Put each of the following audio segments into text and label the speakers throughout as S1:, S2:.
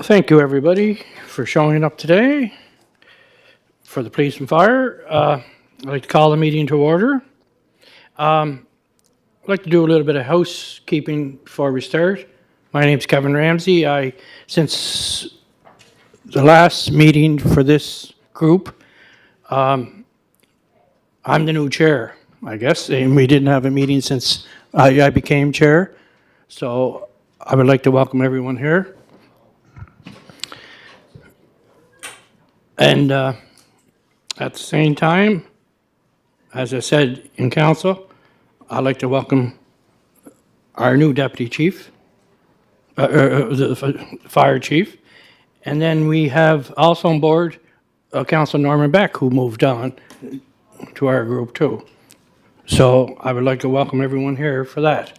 S1: Thank you, everybody, for showing up today for the police and fire. I'd like to call the meeting to order. I'd like to do a little bit of housekeeping before we start. My name's Kevin Ramsey. Since the last meeting for this group, I'm the new chair, I guess, and we didn't have a meeting since I became chair. So I would like to welcome everyone here. And at the same time, as I said in council, I'd like to welcome our new deputy chief, the fire chief. And then we have also on board Councilor Norman Beck, who moved on to our group too. So I would like to welcome everyone here for that.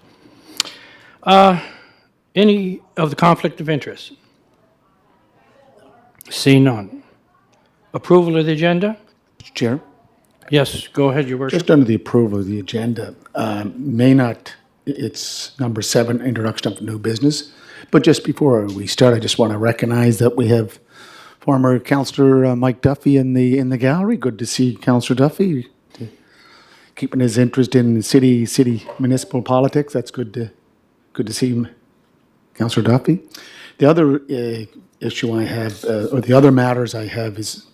S1: Any of the conflict of interest? See none. Approval of the agenda?
S2: Chair,
S1: Yes, go ahead, Your Worship.
S2: just under the approval of the agenda, it's number 7, introduction of new business. But just before we start, I just want to recognize that we have former Councillor Mike Duffy in the gallery. Good to see Councillor Duffy keeping his interest in city municipal politics. That's good to see Councillor Duffy. The other issue I have, or the other matters I have is,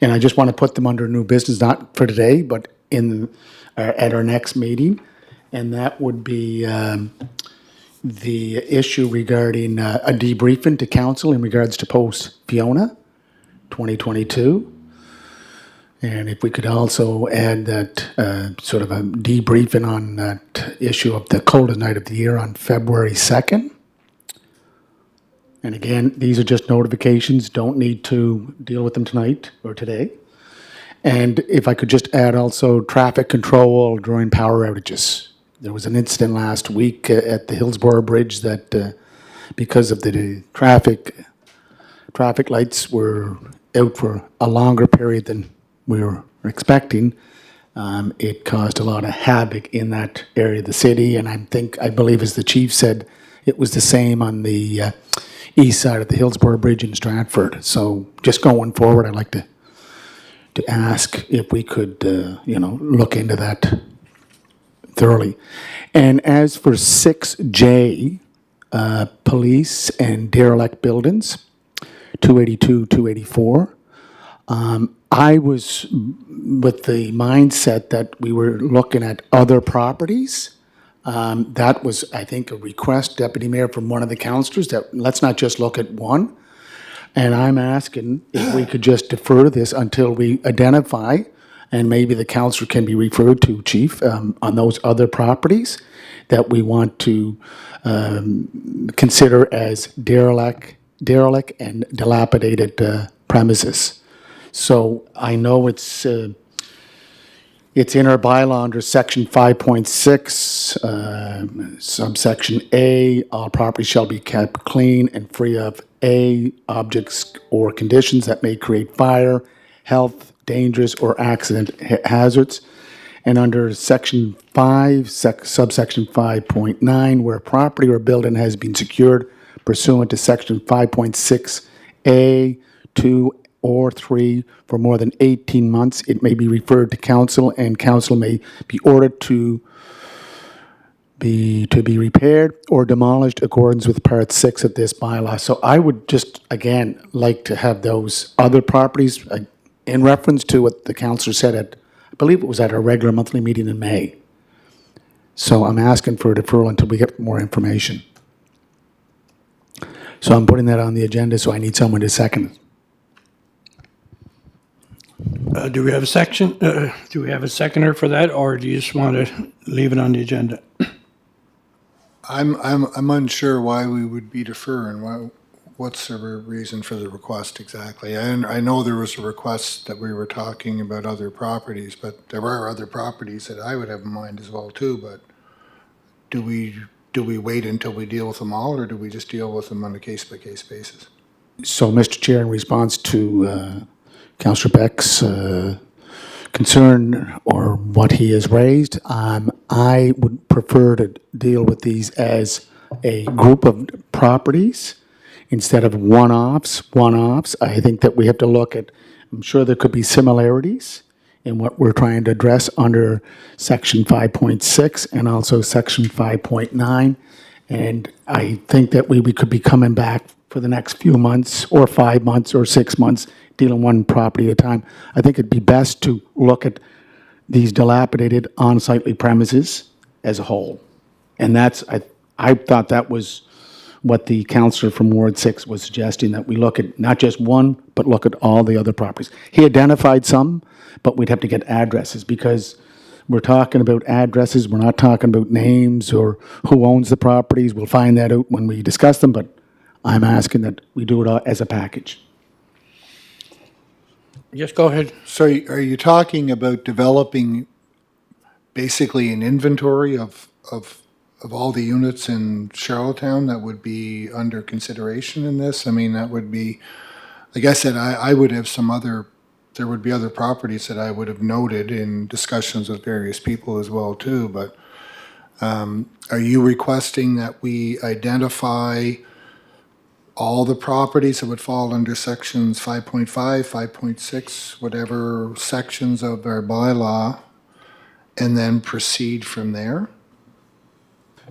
S2: and I just want to put them under new business, not for today, but at our next meeting, and that would be the issue regarding a debriefing to council in regards to post-Fiona 2022. And if we could also add that sort of a debriefing on that issue of the coldest night of the year on February 2nd. And again, these are just notifications, don't need to deal with them tonight or today. And if I could just add also traffic control during power outages. There was an incident last week at the Hillsborough Bridge that because of the traffic lights were out for a longer period than we were expecting. It caused a lot of havoc in that area of the city. And I believe as the chief said, it was the same on the east side of the Hillsborough Bridge in Stratford. So just going forward, I'd like to ask if we could, look into that thoroughly. And as for 6J, police and derelict buildings, 282, 284, I was with the mindset that we were looking at other properties. That was, I think, a request, Deputy Mayor, from one of the councillors that let's not just look at one. And I'm asking if we could just defer this until we identify, and maybe the councillor can be referred to, Chief, on those other properties that we want to consider as derelict and dilapidated premises. So I know it's in our bylaw under section 5.6, subsection A, all property shall be kept clean and free of A, objects or conditions that may create fire, health, dangerous, or accident hazards. And under section 5, subsection 5.9, where property or building has been secured pursuant to section 5.6A, 2, or 3 for more than 18 months, it may be referred to council, and council may be ordered to be repaired or demolished in accordance with part 6 of this bylaw. So I would just, again, like to have those other properties in reference to what the councillor said at, I believe it was at our regular monthly meeting in May. So I'm asking for a deferral until we get more information. So I'm putting that on the agenda, so I need someone to second it.
S1: Do we have a section? Do we have a seconder for that, or do you just want to leave it on the agenda?
S3: I'm unsure why we would be deferring. What's the reason for the request exactly? I know there was a request that we were talking about other properties, but there are other properties that I would have in mind as well too. But do we wait until we deal with them all, or do we just deal with them on a case-by-case basis?
S2: So, Mr. Chair, in response to Councillor Beck's concern or what he has raised, I would prefer to deal with these as a group of properties instead of one-offs. I think that we have to look at, I'm sure there could be similarities in what we're trying to address under Section 5.6 and also Section 5.9. And I think that we could be coming back for the next few months, or 5 months, or 6 months, dealing one property at a time. I think it'd be best to look at these dilapidated unsightly premises as a whole. And I thought that was what the councillor from Ward 6 was suggesting, that we look at not just one, but look at all the other properties. He identified some, but we'd have to get addresses, because we're talking about addresses, we're not talking about names or who owns the properties. We'll find that out when we discuss them, but I'm asking that we do it all as a package.
S1: Just go ahead.
S3: So are you talking about developing basically an inventory of all the units in Charlottetown that would be under consideration in this? I mean, that would be, like I said, I would have there would be other properties that I would have noted in discussions with various people as well too, but are you requesting that we identify all the properties that would fall under sections 5.5, 5.6, whatever sections of our bylaw, and then proceed from there?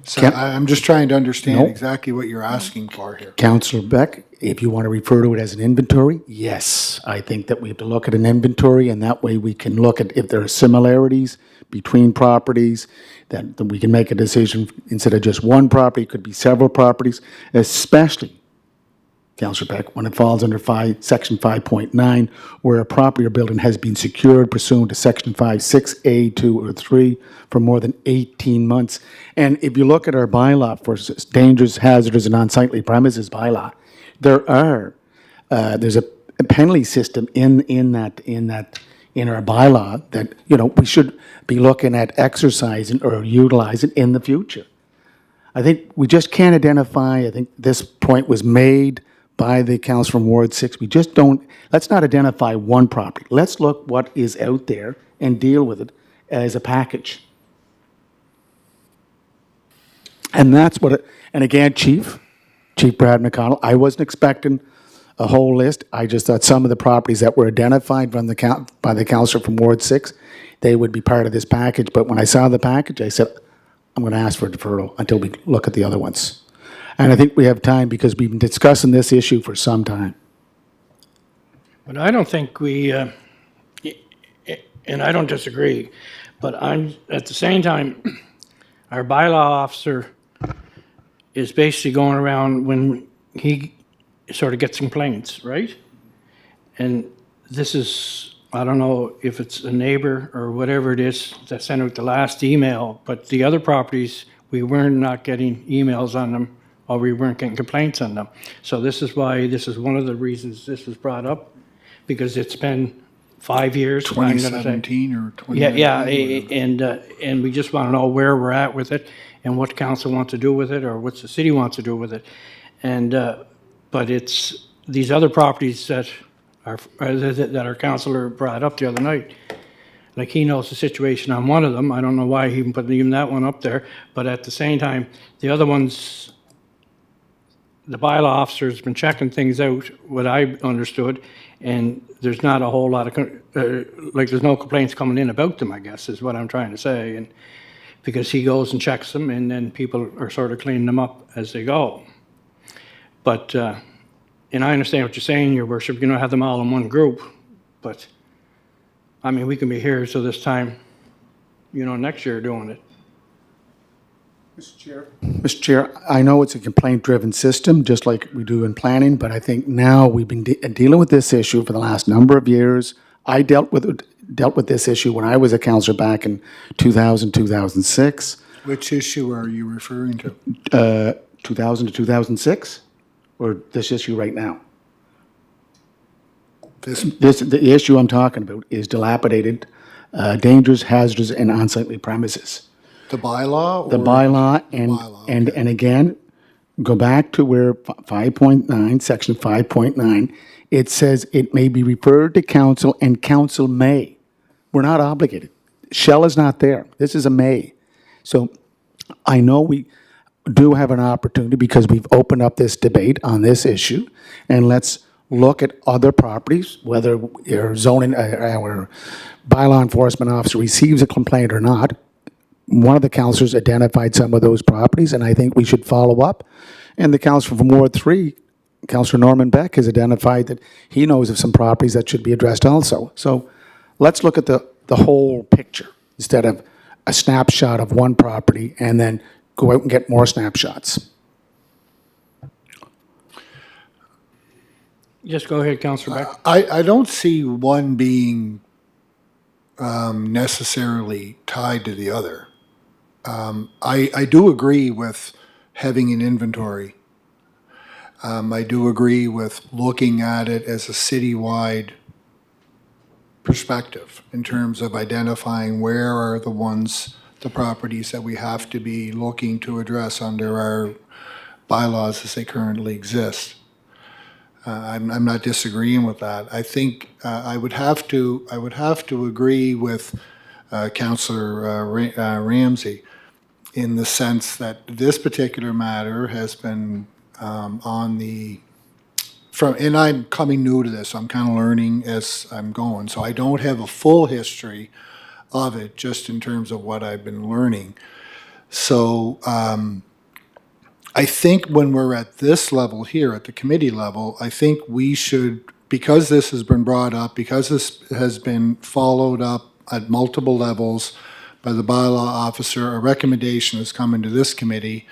S3: So
S2: Can-
S3: I'm just trying to understand
S2: Nope.
S3: exactly what you're asking for here.
S2: Councillor Beck, if you want to refer to it as an inventory, yes. I think that we have to look at an inventory, and that way we can look at if there are similarities between properties, that we can make a decision instead of just one property, it could be several properties, especially, Councillor Beck, when it falls under Section 5.9, where a property or building has been secured pursuant to Section 5.6A, 2, or 3 for more than 18 months. And if you look at our bylaw for dangerous, hazardous, and unsightly premises bylaw, there's a penalty system in our bylaw that, we should be looking at exercising or utilizing in the future. I think we just can't identify, I think this point was made by the council from Ward 6. We just let's not identify one property. Let's look what is out there and deal with it as a package. And that's and again, Chief Brad McConnell, I wasn't expecting a whole list. I just thought some of the properties that were identified by the councillor from Ward 6, they would be part of this package. But when I saw the package, I said, I'm going to ask for a deferral until we look at the other ones. And I think we have time because we've been discussing this issue for some time.
S1: But I don't think and I don't disagree, but at the same time, our bylaw officer is basically going around when he sort of gets complaints, right? And this is, I don't know if it's a neighbor or whatever it is that sent out the last email, but the other properties, we were not getting emails on them, or we weren't getting complaints on them. So this is one of the reasons this was brought up, because it's been 5 years. I'm gonna say.
S3: 2017 or 2019?
S1: Yeah, and we just want to know where we're at with it and what council wants to do with it, or what the city wants to do with it. And, but it's these other properties that our councillor brought up the other night. Like, he knows the situation on one of them. I don't know why he even put even that one up there. But at the same time, the other ones, the bylaw officer's been checking things out, what I understood, and there's not a whole lot of, there's no complaints coming in about them, I guess, is what I'm trying to say. And because he goes and checks them, and then people are sort of cleaning them up as they go. But, and I understand what you're saying, Your Worship, you don't have them all in one group, but, I mean, we can be here till this time, next year doing it.
S2: Mr. Chair, I know it's a complaint-driven system, just like we do in planning, but I think now we've been dealing with this issue for the last number of years. I dealt with this issue when I was a councillor back in 2000, 2006.
S3: Which issue are you referring to?
S2: 2000 to 2006, or this issue right now? The issue I'm talking about is dilapidated, dangerous, hazardous, and unsightly premises.
S3: The bylaw?
S2: The
S3: or-
S2: bylaw,
S3: Bylaw,
S2: and again, go back to where 5.9, section 5.9, it says it may be referred to council and council may. We're not obligated. Shall is not there. This is a may. So I know do have an opportunity, because we've opened up this debate on this issue, and let's look at other properties, whether your zoning, our bylaw enforcement officer receives a complaint or not. One of the councillors identified some of those properties, and I think we should follow up. And the councillor from Ward 3, Councillor Norman Beck, has identified that he knows of some properties that should be addressed also. So let's look at the whole picture instead of a snapshot of one property and then go out and get more snapshots.
S1: Just go ahead, Councillor Beck.
S3: I don't see one being necessarily tied to the other. I do agree with having an inventory. I do agree with looking at it as a citywide perspective in terms of identifying where are the properties that we have to be looking to address under our bylaws as they currently exist. I'm not disagreeing with that. I think I would have to agree with Councillor Ramsey in the sense that this particular matter has been and I'm coming new to this, so I'm kind of learning as I'm going. So I don't have a full history of it, just in terms of what I've been learning. So I think when we're at this level here, at the committee level, I think we should, because this has been brought up, because this has been followed up at multiple levels by the bylaw officer, a recommendation has come into this committee.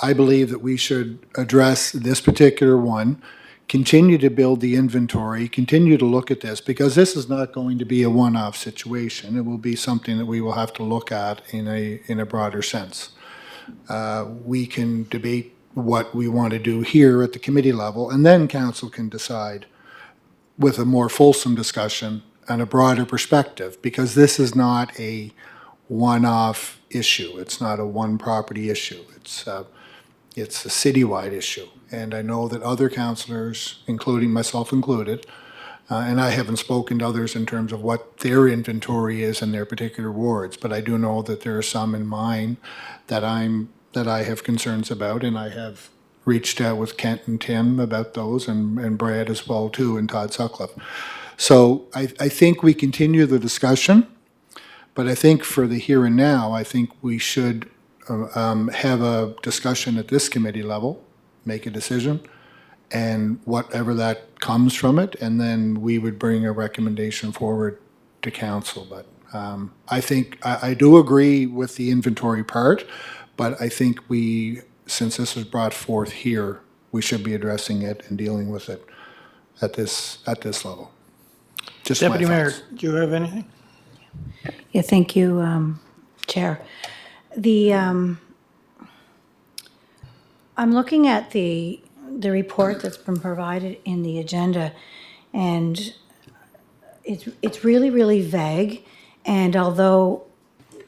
S3: I believe that we should address this particular one, continue to build the inventory, continue to look at this, because this is not going to be a one-off situation. It will be something that we will have to look at in a broader sense. We can debate what we want to do here at the committee level, and then council can decide with a more fulsome discussion and a broader perspective, because this is not a one-off issue. It's not a one-property issue. It's a citywide issue. And I know that other councillors, including myself included, and I haven't spoken to others in terms of what their inventory is in their particular wards, but I do know that there are some in mine that I have concerns about, and I have reached out with Kent and Tim about those, and Brad as well too, and Todd Sutcliffe. So I think we continue the discussion, but I think for the here and now, I think we should have a discussion at this committee level, make a decision, and whatever that comes from it, and then we would bring a recommendation forward to council. But I think I do agree with the inventory part, but I think since this was brought forth here, we should be addressing it and dealing with it at this level. Just my
S1: Deputy Mayor,
S3: thoughts.
S1: do you have anything?
S4: Yeah, thank you, Chair. I'm looking at the report that's been provided in the agenda, and it's really, really vague. And although,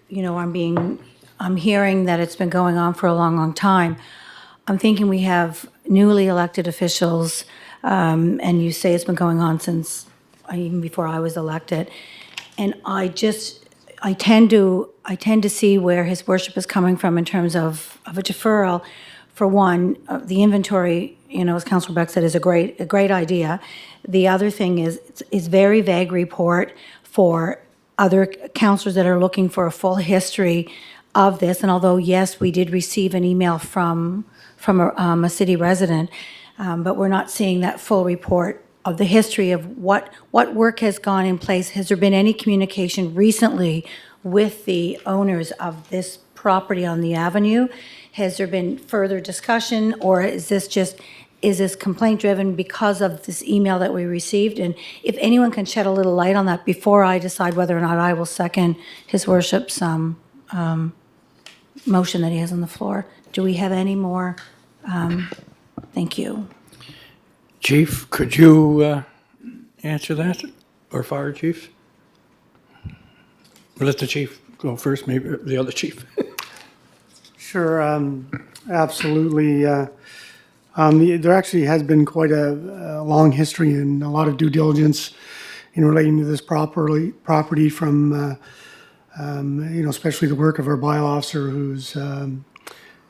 S4: I'm hearing that it's been going on for a long, long time, I'm thinking we have newly elected officials, and you say it's been going on since even before I was elected. And I tend to see where his worship is coming from in terms of a deferral. For one, the inventory, as Councillor Beck said, is a great idea. The other thing is, it's very vague report for other councillors that are looking for a full history of this. And although, yes, we did receive an email from a city resident, but we're not seeing that full report of the history of what work has gone in place. Has there been any communication recently with the owners of this property on the avenue? Has there been further discussion, or is this complaint driven because of this email that we received? And if anyone can shed a little light on that before I decide whether or not I will second his worship's motion that he has on the floor. Do we have any more? Thank you.
S1: Chief, could you answer that? Or Fire Chief? We'll let the chief go first, maybe the other chief.
S5: Sure, absolutely. There actually has been quite a long history and a lot of due diligence in relating to this property from, especially the work of our bylaw officer who's,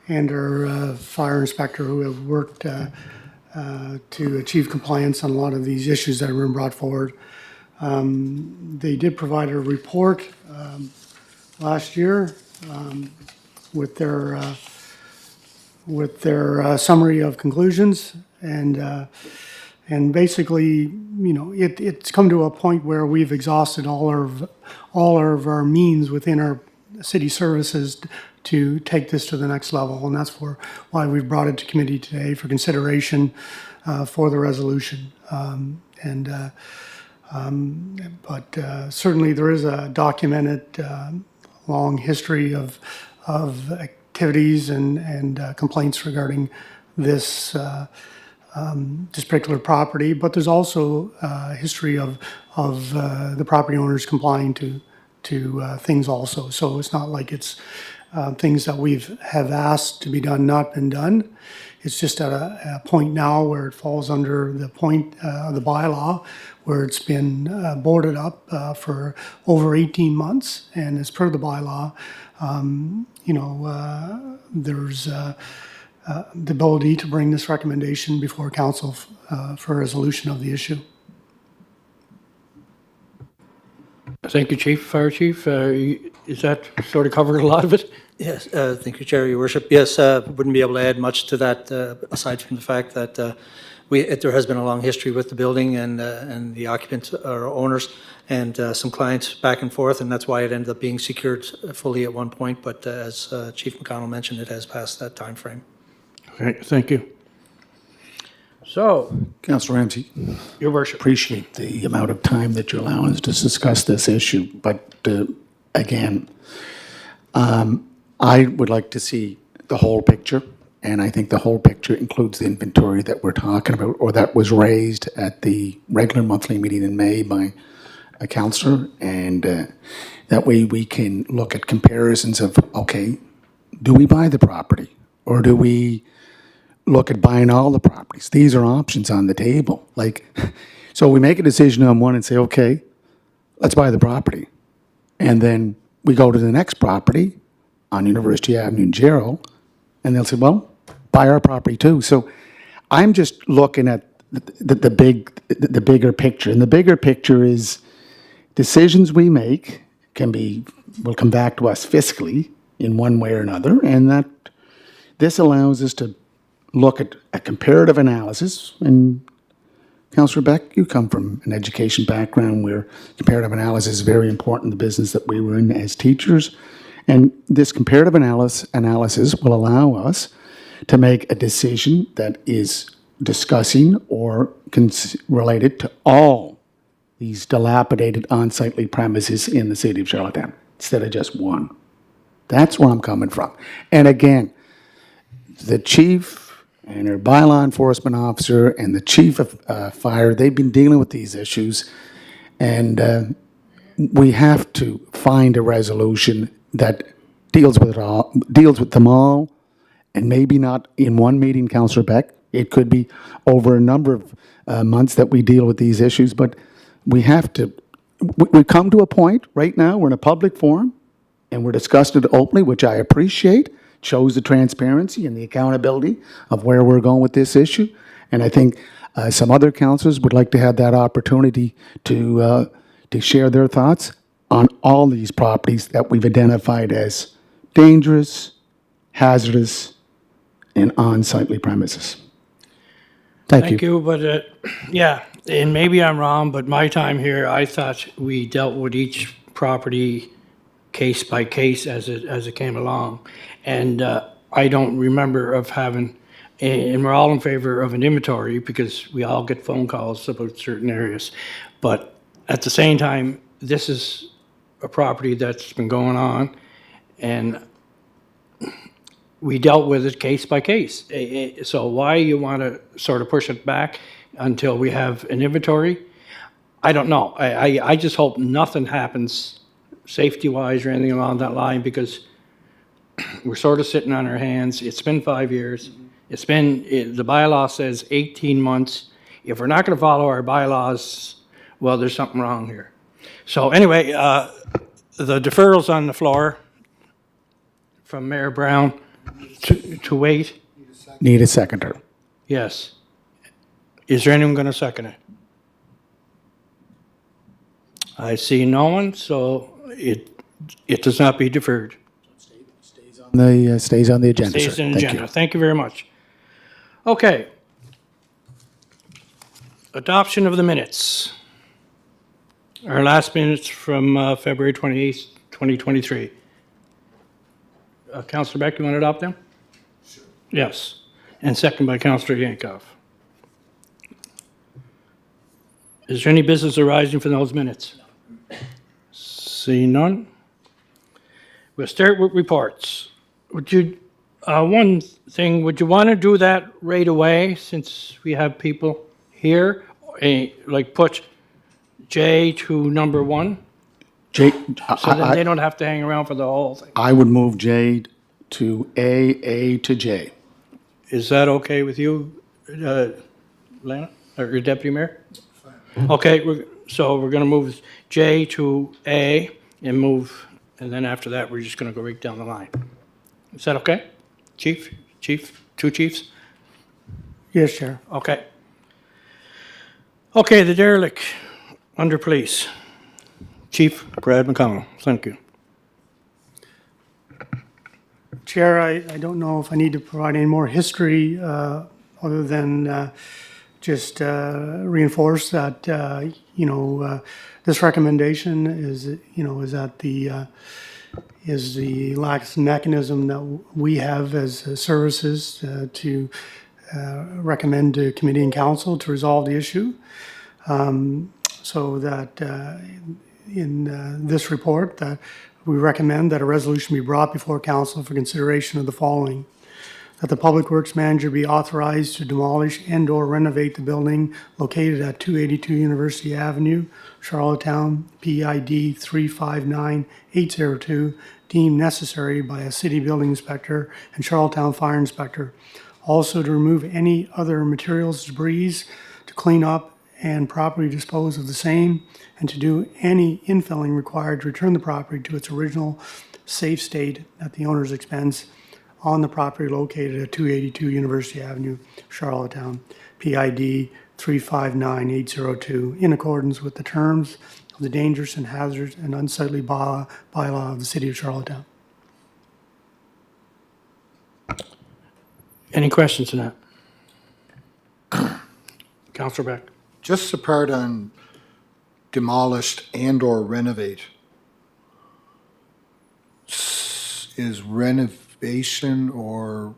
S5: and our fire inspector who have worked to achieve compliance on a lot of these issues that have been brought forward. They did provide a report last year with their summary of conclusions, and basically, it's come to a point where we've exhausted all of our means within our city services to take this to the next level, and that's why we've brought it to committee today for consideration for the resolution. But certainly there is a documented long history of activities and complaints regarding this this particular property. But there's also a history of the property owners complying to things also. So it's not like it's things that have asked to be done, not been done. It's just at a point now where it falls under the point of the bylaw, where it's been boarded up for over 18 months, and as per the bylaw, there's the ability to bring this recommendation before council for a resolution of the issue.
S1: Thank you, Chief, Fire Chief. Is that sort of covered a lot of it?
S6: Yes, thank you, Chair, Your Worship. Yes, wouldn't be able to add much to that, aside from the fact that there has been a long history with the building and the occupants or owners and some clients back and forth, and that's why it ended up being secured fully at one point. But as Chief McConnell mentioned, it has passed that time frame.
S1: Okay, thank you. So,
S2: Councillor Ramsey,
S1: Your Worship.
S2: appreciate the amount of time that you're allowing us to discuss this issue, but again, I would like to see the whole picture, and I think the whole picture includes the inventory that we're talking about, or that was raised at the regular monthly meeting in May by a councillor, and that way we can look at comparisons of, okay, do we buy the property, or do we look at buying all the properties? These are options on the table. So we make a decision on one and say, okay, let's buy the property. And then we go to the next property on University Avenue in Gerald, and they'll say, well, buy our property too. So I'm just looking at the bigger picture. And the bigger picture is decisions we make will come back to us fiscally in one way or another, and that this allows us to look at a comparative analysis. And Councillor Beck, you come from an education background where comparative analysis is very important in the business that we were in as teachers. And this comparative analysis will allow us to make a decision that is discussing or related to all these dilapidated unsightly premises in the city of Charlottetown, instead of just one. That's where I'm coming from. And again, the chief and her bylaw enforcement officer and the chief of fire, they've been dealing with these issues, and we have to find a resolution that deals with them all, and maybe not in one meeting, Councillor Beck. It could be over a number of months that we deal with these issues, but we have to. We come to a point right now. We're in a public forum, and we're discussing it openly, which I appreciate. Shows the transparency and the accountability of where we're going with this issue. And I think some other councillors would like to have that opportunity to share their thoughts on all these properties that we've identified as dangerous, hazardous, and unsightly premises. Thank you.
S1: But yeah, and maybe I'm wrong, but my time here, I thought we dealt with each property case by case as it came along. And I don't remember of having, and we're all in favor of an inventory because we all get phone calls about certain areas. But at the same time, this is a property that's been going on, and we dealt with it case by case. So why you want to sort of push it back until we have an inventory? I don't know. I just hope nothing happens safety-wise or anything along that line, because we're sort of sitting on our hands. It's been 5 years. The bylaw says 18 months. If we're not going to follow our bylaws, well, there's something wrong here. So anyway, the deferral's on the floor from Mayor Brown. To wait?
S2: Need a seconder.
S1: Yes. Is there anyone going to second it? I see no one, so it does not be deferred.
S2: Stays on the agenda, sir.
S1: Stays in
S2: Thank
S1: agenda.
S2: you.
S1: Thank you very much. Okay. Adoption of the minutes. Our last minutes from February 28th, 2023. Councillor Beck, you want to adopt them? Sure. Yes. And second by Councillor Yankoff. Is there any business arising from those minutes? See none? We'll start with reports. Would you, one thing, would you want to do that right away since we have people here? Like put J to number 1?
S2: Jay,
S1: So then they don't have to hang around for the whole thing.
S2: I would move J to A to J.
S1: Is that okay with you, Lana, or your deputy mayor? Okay, so we're going to move J to A and move, and then after that, we're just going to go right down the line. Is that okay? Chief, two chiefs?
S5: Yes, Chair.
S1: Okay. Okay, the derelict under police. Chief Brad McConnell, thank you.
S5: Chair, I don't know if I need to provide any more history other than just reinforce that, this recommendation is the lax mechanism that we have as services to recommend to committee and council to resolve the issue. So that in this report, that we recommend that a resolution be brought before council for consideration of the following: that the Public Works Manager be authorized to demolish and/or renovate the building located at 282 University Avenue, Charlottetown, PID 359802, deemed necessary by a city building inspector and Charlottetown Fire Inspector. Also to remove any other materials, debris, to clean up and properly dispose of the same, and to do any infilling required to return the property to its original safe state at the owner's expense on the property located at 282 University Avenue, Charlottetown, PID 359802, in accordance with the terms of the dangerous and hazardous and unsightly bylaw of the city of Charlottetown.
S1: Any questions on that? Councillor Beck?
S3: Just the part on demolished and/or renovate. Is renovation or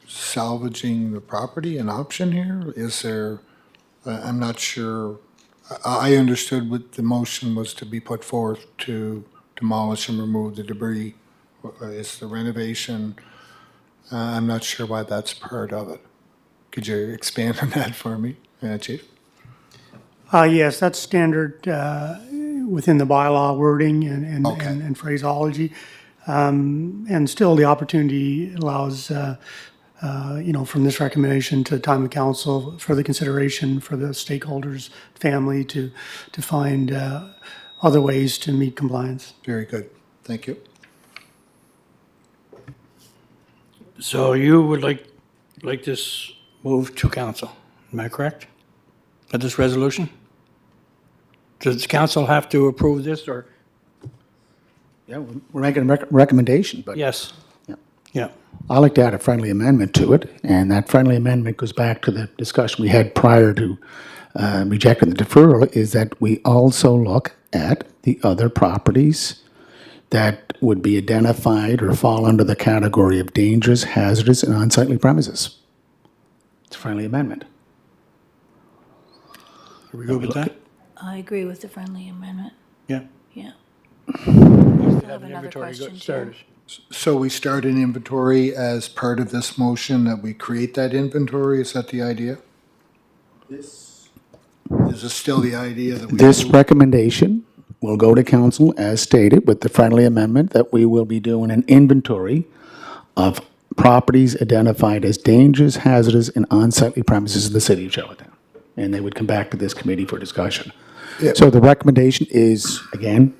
S3: salvaging the property an option here? Is there, I'm not sure. I understood what the motion was to be put forth to demolish and remove the debris. Is the renovation, I'm not sure why that's part of it. Could you expand on that for me, Chief?
S5: Yes, that's standard within the bylaw wording and
S3: Okay.
S5: phraseology. And still, the opportunity allows, from this recommendation to the time of council, further consideration for the stakeholders, family, to find other ways to meet compliance.
S3: Very good. Thank you.
S1: So you would like this moved to council, am I correct? Of this resolution? Does council have to approve this, or?
S2: Yeah, we're making a recommendation, but
S1: Yes.
S2: Yeah.
S1: Yeah.
S2: I'd like to add a friendly amendment to it, and that friendly amendment goes back to the discussion we had prior to rejecting the deferral, is that we also look at the other properties that would be identified or fall under the category of dangerous, hazardous, and unsightly premises. It's a friendly amendment.
S1: Are we good with that?
S4: I agree with the friendly amendment,
S1: Yeah.
S4: yeah.
S1: Have an inventory started.
S3: So we start an inventory as part of this motion, that we create that inventory? Is that the idea? Is this still the idea that we?
S2: This recommendation will go to council as stated with the friendly amendment that we will be doing an inventory of properties identified as dangerous, hazardous, and unsightly premises of the city of Charlottetown. And they would come back to this committee for discussion.
S3: Yeah.
S2: So the recommendation is, again,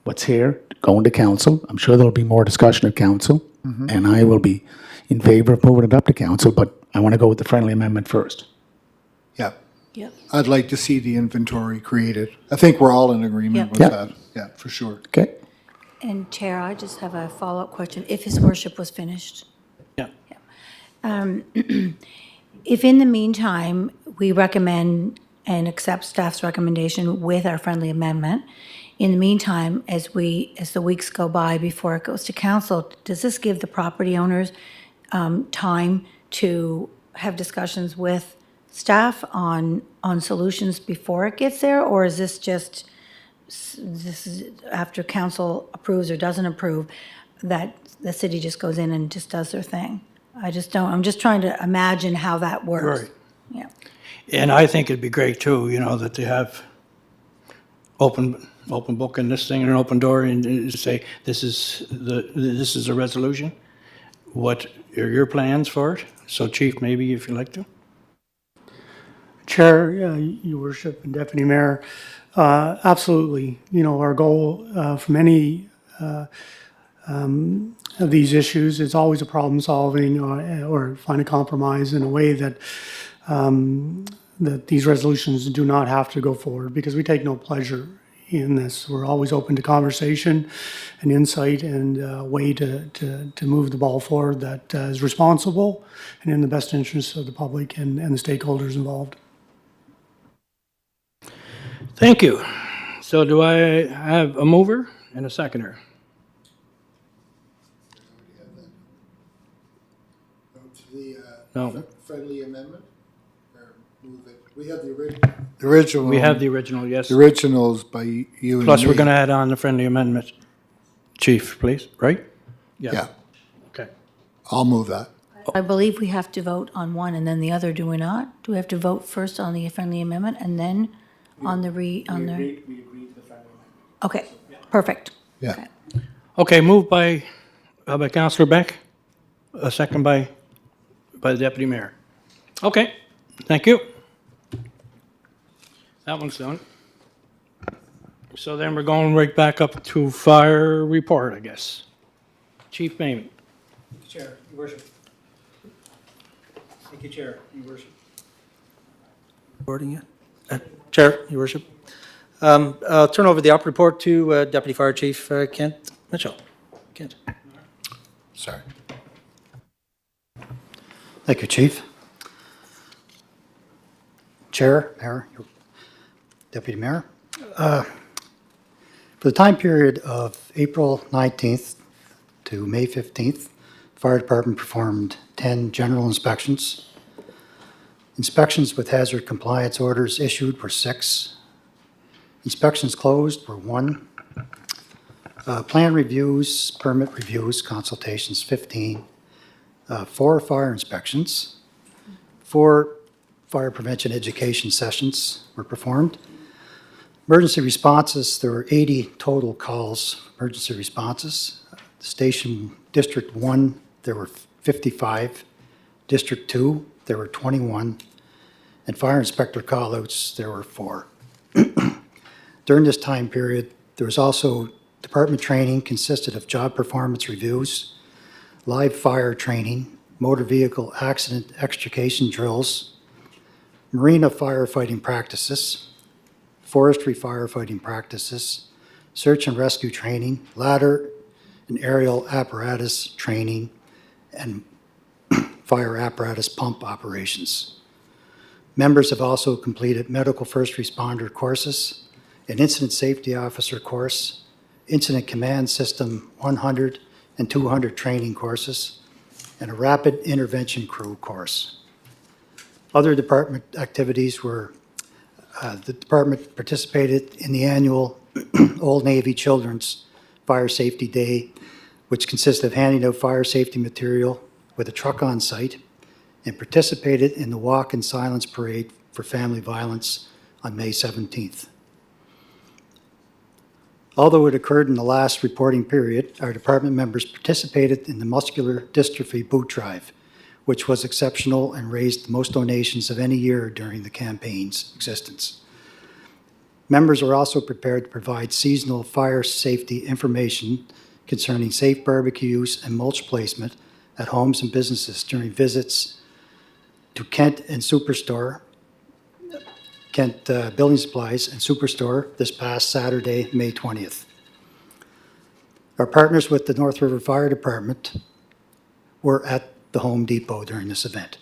S2: what's here, going to council. I'm sure there'll be more discussion at council. And I will be in favor of moving it up to council, but I want to go with the friendly amendment first.
S3: Yeah.
S4: Yep.
S3: I'd like to see the inventory created. I think we're all in agreement with
S2: Yeah.
S3: that. Yeah, for sure.
S2: Okay?
S4: And Chair, I just have a follow-up question. If his worship was finished?
S1: Yeah.
S4: If in the meantime, we recommend and accept staff's recommendation with our friendly amendment, in the meantime, as the weeks go by before it goes to council, does this give the property owners time to have discussions with staff on solutions before it gets there? Or is this just, this is after council approves or doesn't approve, that the city just goes in and just does their thing? I just don't, I'm just trying to imagine how that works.
S1: Right.
S4: Yeah.
S1: And I think it'd be great too, that they have open book in this thing and an open door and say, this is a resolution. What are your plans for it? So Chief, maybe if you'd like to.
S5: Chair, Your Worship, and Deputy Mayor, absolutely. Our goal from any of these issues is always a problem solving or find a compromise in a way that that these resolutions do not have to go forward, because we take no pleasure in this. We're always open to conversation and insight and a way to move the ball forward that is responsible and in the best interests of the public and the stakeholders involved.
S1: Thank you. So do I have a mover and a seconder? No,
S3: Friendly amendment? Or move it? We have the original. The original.
S1: we have the original, yes.
S3: The original's by you and me.
S1: Plus, we're going to add on the friendly amendment. Chief, please, right?
S3: Yeah,
S1: Okay.
S3: I'll move that.
S4: I believe we have to vote on one and then the other, do we not? Do we have to vote first on the friendly amendment and then on the We agreed to the friendly amendment. Okay, perfect.
S3: Yeah.
S4: Okay.
S1: Okay, moved by Councillor Beck, a second by the Deputy Mayor. Okay, thank you. That one's done. So then we're going right back up to fire report, I guess. Chief Mayman.
S6: Chair, Your Worship. Thank you, Chair, Your Worship. Recording yet? Chair, Your Worship. I'll turn over the op report to Deputy Fire Chief Kent Mitchell. Kent.
S3: Sorry.
S7: Thank you, Chief. Chair, Mayor, Deputy Mayor. For the time period of April 19th to May 15th, the Fire Department performed 10 general inspections. Inspections with hazard compliance orders issued were 6. Inspections closed were 1. Plan reviews, permit reviews, consultations, 15. 4 fire inspections. 4 fire prevention education sessions were performed. Emergency responses, there were 80 total calls, emergency responses. Station District 1, there were 55. District 2, there were 21. And fire inspector callouts, there were 4. During this time period, there was also department training consisted of job performance reviews, live fire training, motor vehicle accident extrication drills, marina firefighting practices, forestry firefighting practices, search and rescue training, ladder and aerial apparatus training, and fire apparatus pump operations. Members have also completed medical first responder courses, an incident safety officer course, incident command system 100 and 200 training courses, and a rapid intervention crew course. Other department activities were the department participated in the annual Old Navy Children's Fire Safety Day, which consisted of handing out fire safety material with a truck on site, and participated in the Walk in Silence Parade for Family Violence on May 17th. Although it occurred in the last reporting period, our department members participated in the Muscular Dystrophy Boot Drive, which was exceptional and raised the most donations of any year during the campaign's existence. Members are also prepared to provide seasonal fire safety information concerning safe barbecue use and mulch placement at homes and businesses during visits to Kent and Superstore, Kent Building Supplies and Superstore this past Saturday, May 20th. Our partners with the North River Fire Department were at the Home Depot during this event.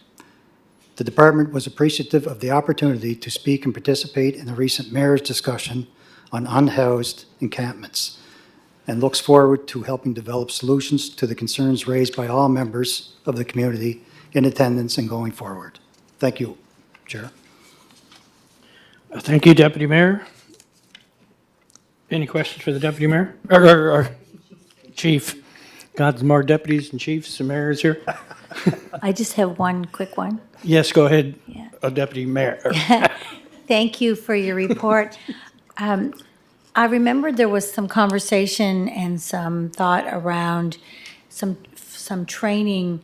S7: The department was appreciative of the opportunity to speak and participate in the recent mayor's discussion on unhoused encampments and looks forward to helping develop solutions to the concerns raised by all members of the community in attendance and going forward. Thank you, Chair.
S1: Thank you, Deputy Mayor. Any questions for the Deputy Mayor? Or Chief? God, there's more deputies and chiefs and mayors here.
S4: I just have one quick one.
S1: Yes, go ahead,
S4: Yeah.
S1: Deputy Mayor.
S4: Thank you for your report. I remembered there was some conversation and some thought around some training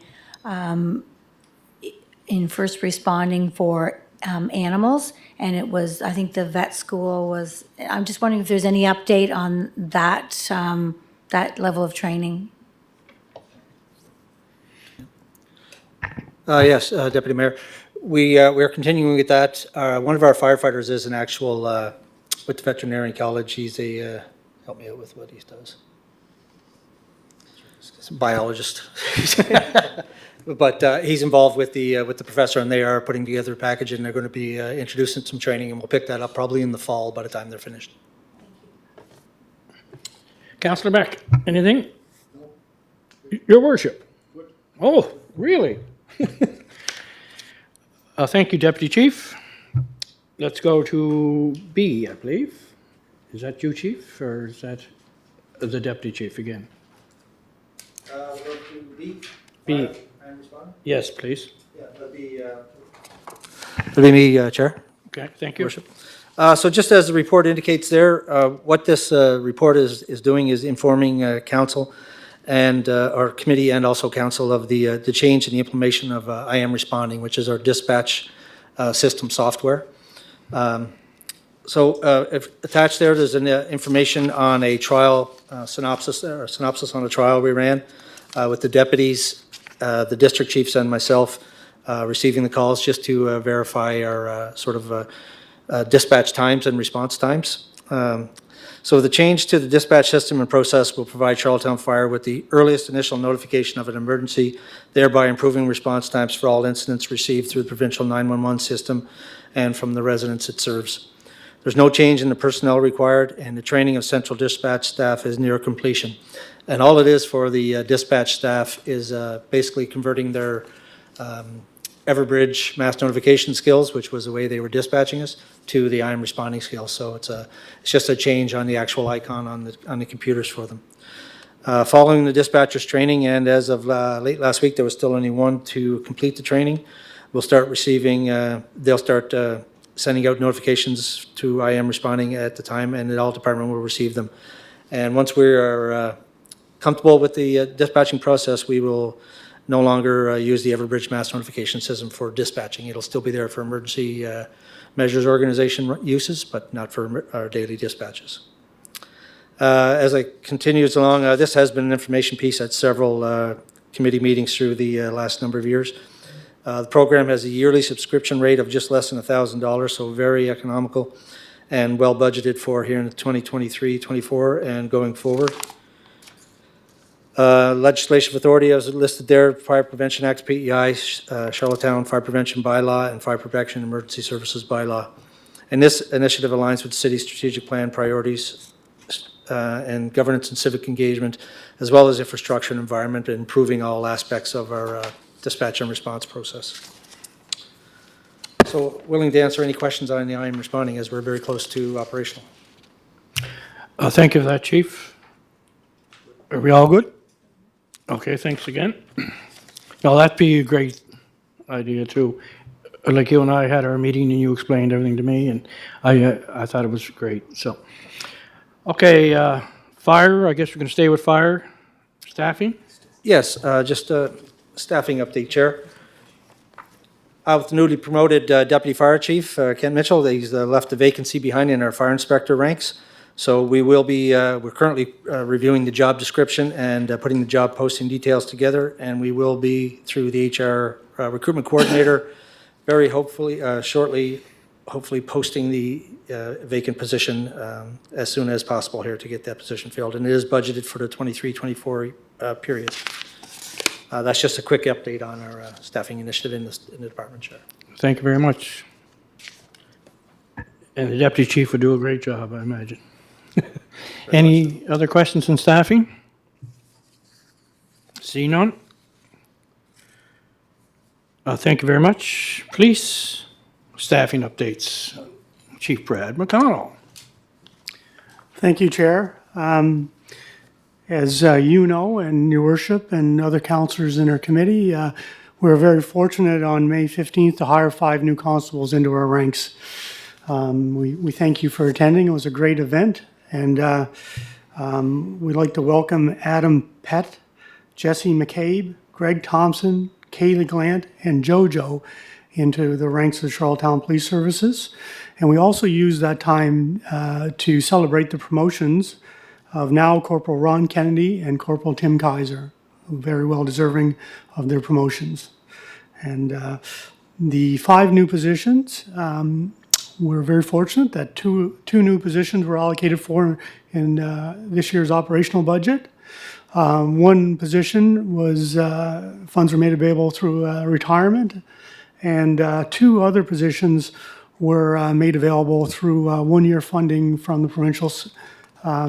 S4: in first responding for animals, and it was, I think the vet school was, I'm just wondering if there's any update on that, that level of training?
S6: Yes, Deputy Mayor. We are continuing with that. One of our firefighters is an actual, with the veterinary college, he's a, help me out with what he does. He's a biologist. But he's involved with the professor, and they are putting together a package, and they're going to be introducing some training, and we'll pick that up probably in the fall by the time they're finished.
S1: Councillor Beck, anything? Your worship? Oh, really? Thank you, Deputy Chief. Let's go to B, I believe. Is that you, Chief, or is that the Deputy Chief again?
S6: We'll go to B.
S1: B. Yes, please.
S6: Yeah, that'll be me, Chair.
S1: Okay, thank you.
S6: Worship. So just as the report indicates there, what this report is doing is informing council and our committee and also council of the change in the implementation of I Am Responding, which is our dispatch system software. If attached there's an information on a trial synopsis on a trial we ran with the deputies, the district chiefs, and myself receiving the calls just to verify our dispatch times and response times. So the change to the dispatch system and process will provide Charlottetown Fire with the earliest initial notification of an emergency, thereby improving response times for all incidents received through the provincial 911 system and from the residents it serves. There's no change in the personnel required, and the training of central dispatch staff is near completion. And all it is for the dispatch staff is basically converting their Everbridge mass notification skills, which was the way they were dispatching us, to the I Am Responding skills. So it's just a change on the actual icon on the computers for them. Following the dispatchers training, and as of late last week, there was still only one to complete the training. We'll start receiving, they'll start sending out notifications to I Am Responding at the time, and all department will receive them. And once we are comfortable with the dispatching process, we will no longer use the Everbridge mass notification system for dispatching. It'll still be there for emergency measures organization uses, but not for our daily dispatches. As I continues along, this has been an information piece at several committee meetings through the last number of years. The program has a yearly subscription rate of just less than $1,000, so very economical and well budgeted for here in 2023-24 and going forward. Legislative authority as listed there, Fire Prevention Act, PEI, Charlottetown Fire Prevention Bylaw, and Fire Protection Emergency Services Bylaw. And this initiative aligns with the city's strategic plan priorities and governance and civic engagement, as well as infrastructure and environment, and improving all aspects of our dispatch and response process. So willing to answer any questions on the I Am Responding, as we're very close to operational.
S1: Thank you for that, Chief. Are we all good? Okay, thanks again. Now, that'd be a great idea, too. Like you and I had our meeting, and you explained everything to me, and I thought it was great, so. Okay, fire, I guess we're going to stay with fire staffing?
S6: Yes, just a staffing update, Chair. With the newly promoted Deputy Fire Chief, Ken Mitchell, he's left a vacancy behind in our fire inspector ranks. So we will be, we're currently reviewing the job description and putting the job posting details together, and we will be, through the HR recruitment coordinator, very hopefully, shortly, hopefully posting the vacant position as soon as possible here to get that position filled. And it is budgeted for the 23-24 period. That's just a quick update on our staffing initiative in the department, Chair.
S1: Thank you very much. And the deputy chief would do a great job, I imagine. Any other questions on staffing? See none? Thank you very much. Police staffing updates. Chief Brad McConnell.
S5: Thank you, Chair. As you know, and your worship and other councillors in our committee, we were very fortunate on May 15th to hire 5 new constables into our ranks. We thank you for attending. It was a great event. And we'd like to welcome Adam Pett, Jesse McCabe, Greg Thompson, Kaylee Glant, and JoJo into the ranks of the Charlottetown Police Services. And we also use that time to celebrate the promotions of now Corporal Ron Kennedy and Corporal Tim Kaiser, very well deserving of their promotions. And the 5 new positions, we're very fortunate that two new positions were allocated for in this year's operational budget. One position was funds were made available through retirement, and 2 other positions were made available through 1-year funding from the provincial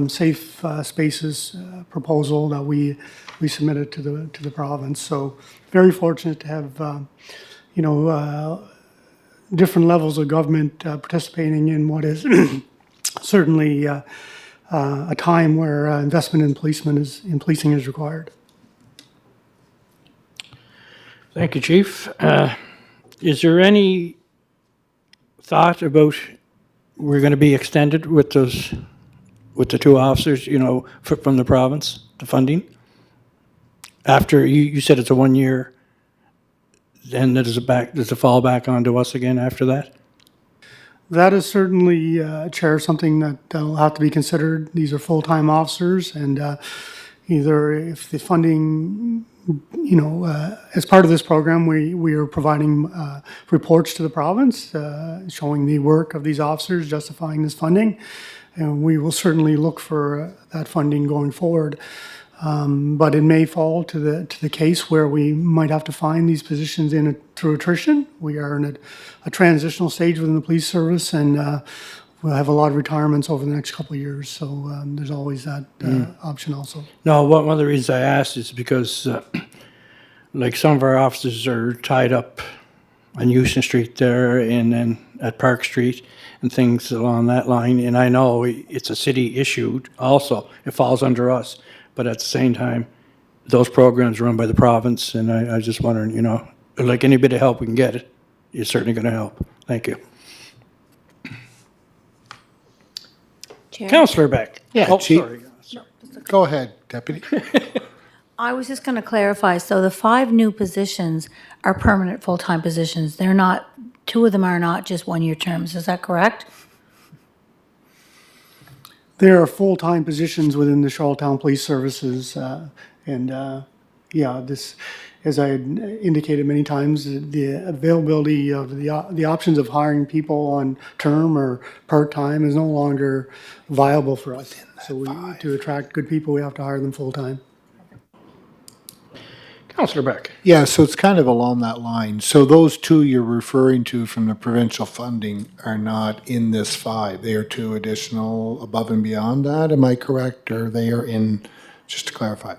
S5: safe spaces proposal that we submitted to the province. So very fortunate to have different levels of government participating in what is certainly a time where investment in policing is required.
S1: Thank you, Chief. Is there any thought about we're going to be extended with the 2 officers, from the province, the funding? After, you said it's a 1-year, then does it fall back onto us again after that?
S5: That is certainly, Chair, something that'll have to be considered. These are full-time officers, and either if the funding, as part of this program, we are providing reports to the province showing the work of these officers, justifying this funding, and we will certainly look for that funding going forward. But it may fall to the case where we might have to find these positions through attrition. We are in a transitional stage within the police service, and we'll have a lot of retirements over the next couple of years. So there's always that option also.
S1: No, one of the reasons I asked is because, like, some of our officers are tied up on Houston Street there and then at Park Street and things along that line. And I know it's a city issue also. It falls under us. But at the same time, those programs are run by the province, and I was just wondering, like any bit of help we can get, is certainly going to help. Thank you.
S4: Chair?
S1: Councillor Beck.
S2: Yeah,
S1: Oh,
S2: Chief.
S1: sorry.
S3: Go ahead, Deputy.
S4: I was just going to clarify, so the 5 new positions are permanent full-time positions. They're not, 2 of them are not just 1-year terms, is that correct?
S5: There are full-time positions within the Charlottetown Police Services, this, as I had indicated many times, the availability of the options of hiring people on term or part-time is no longer viable for us. So to attract good people, we have to hire them full-time.
S1: Councillor Beck.
S3: Yeah, so it's kind of along that line. So those 2 you're referring to from the provincial funding are not in this 5. They are 2 additional above and beyond that. Am I correct? Or they are in, just to clarify?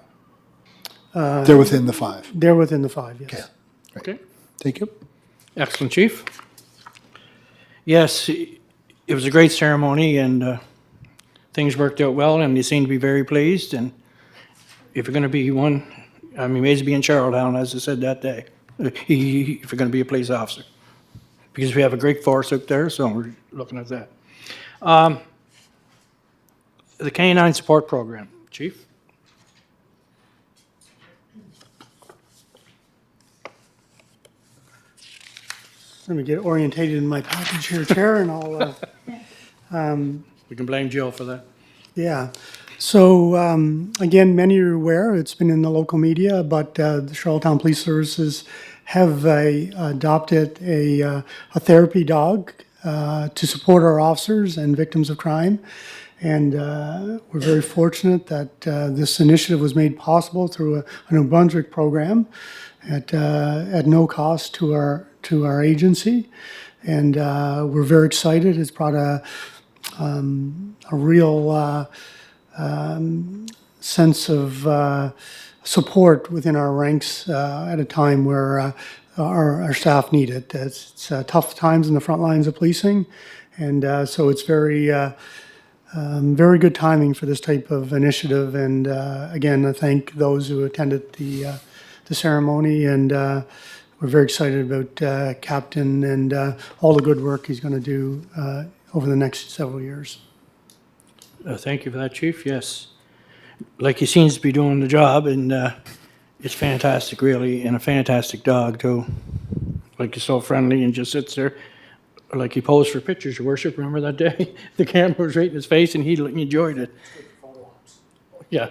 S3: They're within the 5.
S5: They're within the 5, yes.
S1: Okay.
S3: Thank you.
S1: Excellent, Chief. Yes, it was a great ceremony, and things worked out well, and they seem to be very pleased. And if you're going to be one, I mean, may as be in Charlottetown, as I said that day, if you're going to be a police officer. Because we have a great force out there, so we're looking at that. The Canine Support Program, Chief?
S5: Let me get orientated in my package here, Chair, and I'll,
S1: We can blame Jill for that.
S5: Yeah. So, again, many are aware, it's been in the local media, but the Charlottetown Police Services have adopted a therapy dog to support our officers and victims of crime. And we're very fortunate that this initiative was made possible through a New Brunswick program at no cost to our agency. And we're very excited. It's brought a real sense of support within our ranks at a time where our staff need it. It's tough times in the front lines of policing, and so it's very good timing for this type of initiative. And again, I thank those who attended the ceremony, and we're very excited about Captain and all the good work he's going to do over the next several years.
S1: Thank you for that, Chief. Yes. Like he seems to be doing the job, and it's fantastic, really, and a fantastic dog, too. Like, he's so friendly and just sits there. Like, he posed for pictures, Your Worship. Remember that day? The camera was right in his face, and he enjoyed it. Yeah.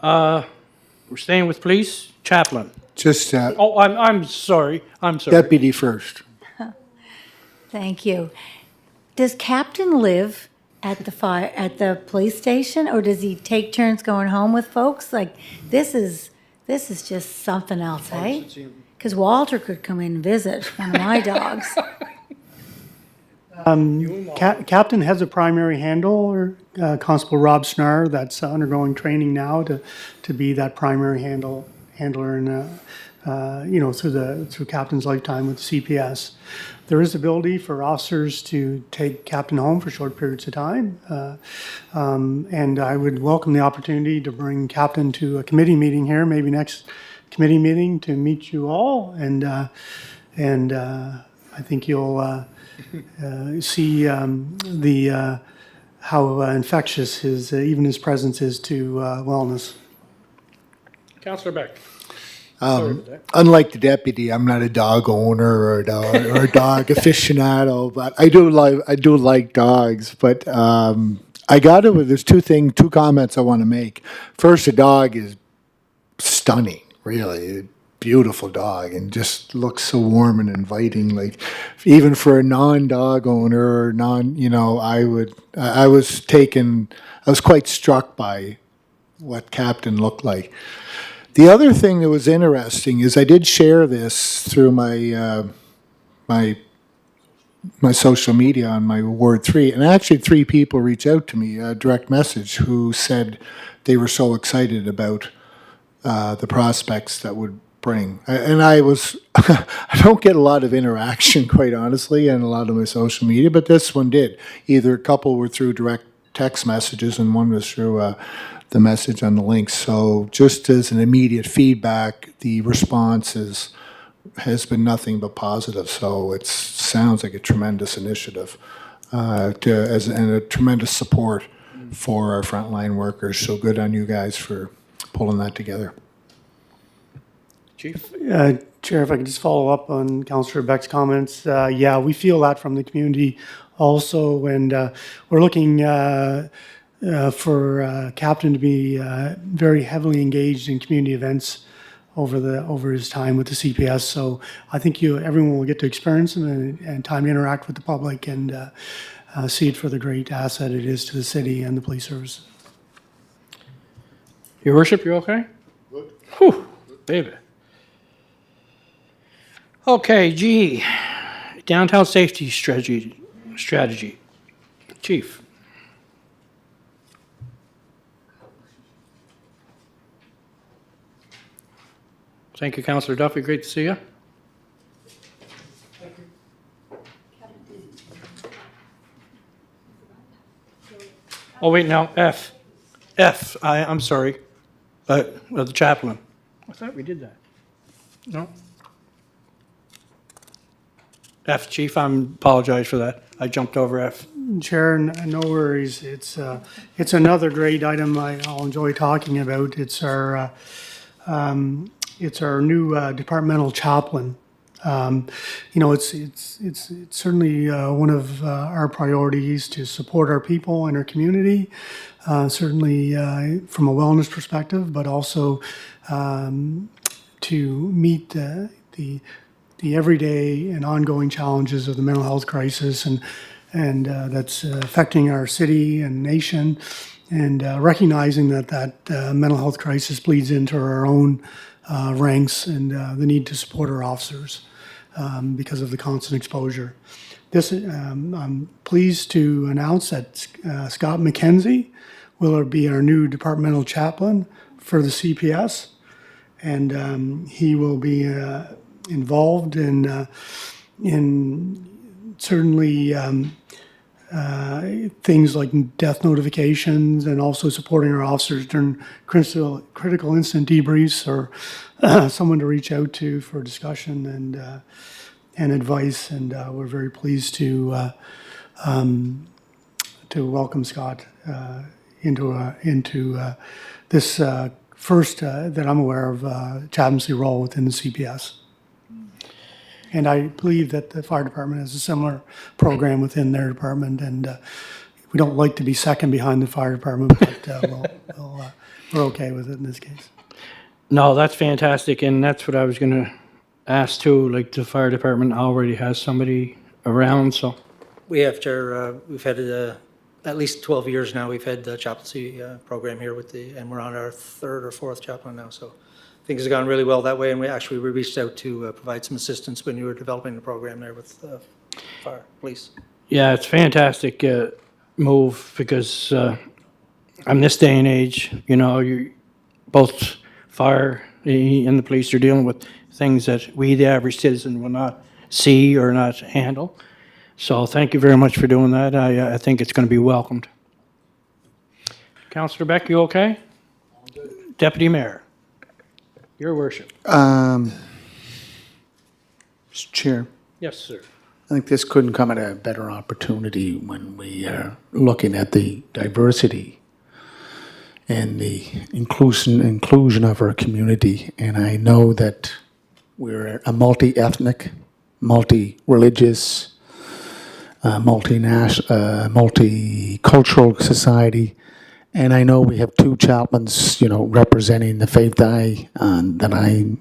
S1: We're staying with police. Chaplain.
S3: Just
S1: Oh, I'm sorry. I'm sorry.
S3: deputy first.
S4: Thank you. Does Captain live at the police station, or does he take turns going home with folks? Like, this is just something else, eh? Because Walter could come in and visit one of my dogs.
S5: Captain has a primary handler, Constable Rob Snar, that's undergoing training now to be that primary handler and through Captain's lifetime with CPS. There is ability for officers to take Captain home for short periods of time, and I would welcome the opportunity to bring Captain to a committee meeting here, maybe next committee meeting, to meet you all, and I think you'll see how infectious his presence is to wellness.
S1: Councillor Beck. Sorry about that.
S3: Unlike the deputy, I'm not a dog owner or a dog aficionado, but I do like dogs. But there's two comments I want to make. First, the dog is stunning, really. A beautiful dog, and just looks so warm and inviting. Like, even for a non-dog owner or I was quite struck by what Captain looked like. The other thing that was interesting is I did share this through my my social media on my Ward 3, and actually 3 people reached out to me, a direct message, who said they were so excited about the prospects that would bring. And I don't get a lot of interaction, quite honestly, on a lot of my social media, but this one did. Either a couple were through direct text messages, and one was through the message on the link. So just as an immediate feedback, the response has been nothing but positive. So it sounds like a tremendous initiative and a tremendous support for our frontline workers. So good on you guys for pulling that together.
S1: Chief.
S5: Chair, if I could just follow up on Councillor Beck's comments. Yeah, we feel that from the community also, and we're looking for Captain to be very heavily engaged in community events over his time with the CPS. So I think everyone will get to experience him and time to interact with the public and see it for the great asset it is to the city and the police service.
S1: Your Worship, you okay? Good. Whew, baby. Okay, G, downtown safety strategy. Chief. Thank you, Councillor Duffy. Great to see you. Oh, wait, now, F. I'm sorry. The chaplain. I thought we did that. No? F, Chief, I apologize for that. I jumped over F.
S5: Chair, no worries. It's another great item I'll enjoy talking about. It's our new departmental chaplain You know, it's certainly one of our priorities to support our people and our community, certainly from a wellness perspective, but also to meet the everyday and ongoing challenges of the mental health crisis and that's affecting our city and nation, and recognizing that mental health crisis bleeds into our own ranks and the need to support our officers because of the constant exposure. I'm pleased to announce that Scott McKenzie will be our new departmental chaplain for the CPS, and he will be involved in certainly things like death notifications and also supporting our officers during critical incident debriefs, or someone to reach out to for discussion and advice. And we're very pleased to welcome Scott into this first that I'm aware of chaplaincy role within the CPS. And I believe that the fire department has a similar program within their department, and we don't like to be second behind the fire department, but we're okay with it in this case.
S1: No, that's fantastic, and that's what I was going to ask too. Like, the fire department already has somebody around, so.
S6: We have, Chair, we've had at least 12 years now, we've had the chaplaincy program here and we're on our third or fourth chaplain now, so things have gone really well that way, and we reached out to provide some assistance when you were developing the program there with fire, police.
S1: Yeah, it's a fantastic move, because in this day and age, you know, both fire and the police are dealing with things that we, the average citizen, will not see or not handle. So thank you very much for doing that. I think it's going to be welcomed. Councillor Beck, you okay? Deputy Mayor, Your Worship.
S2: Mr. Chair,
S1: Yes, sir.
S2: I think this couldn't come at a better opportunity when we are looking at the diversity and the inclusion of our community. And I know that we're a multi-ethnic, multi-religious, multicultural society. And I know we have two chaplains, you know, representing the faith that I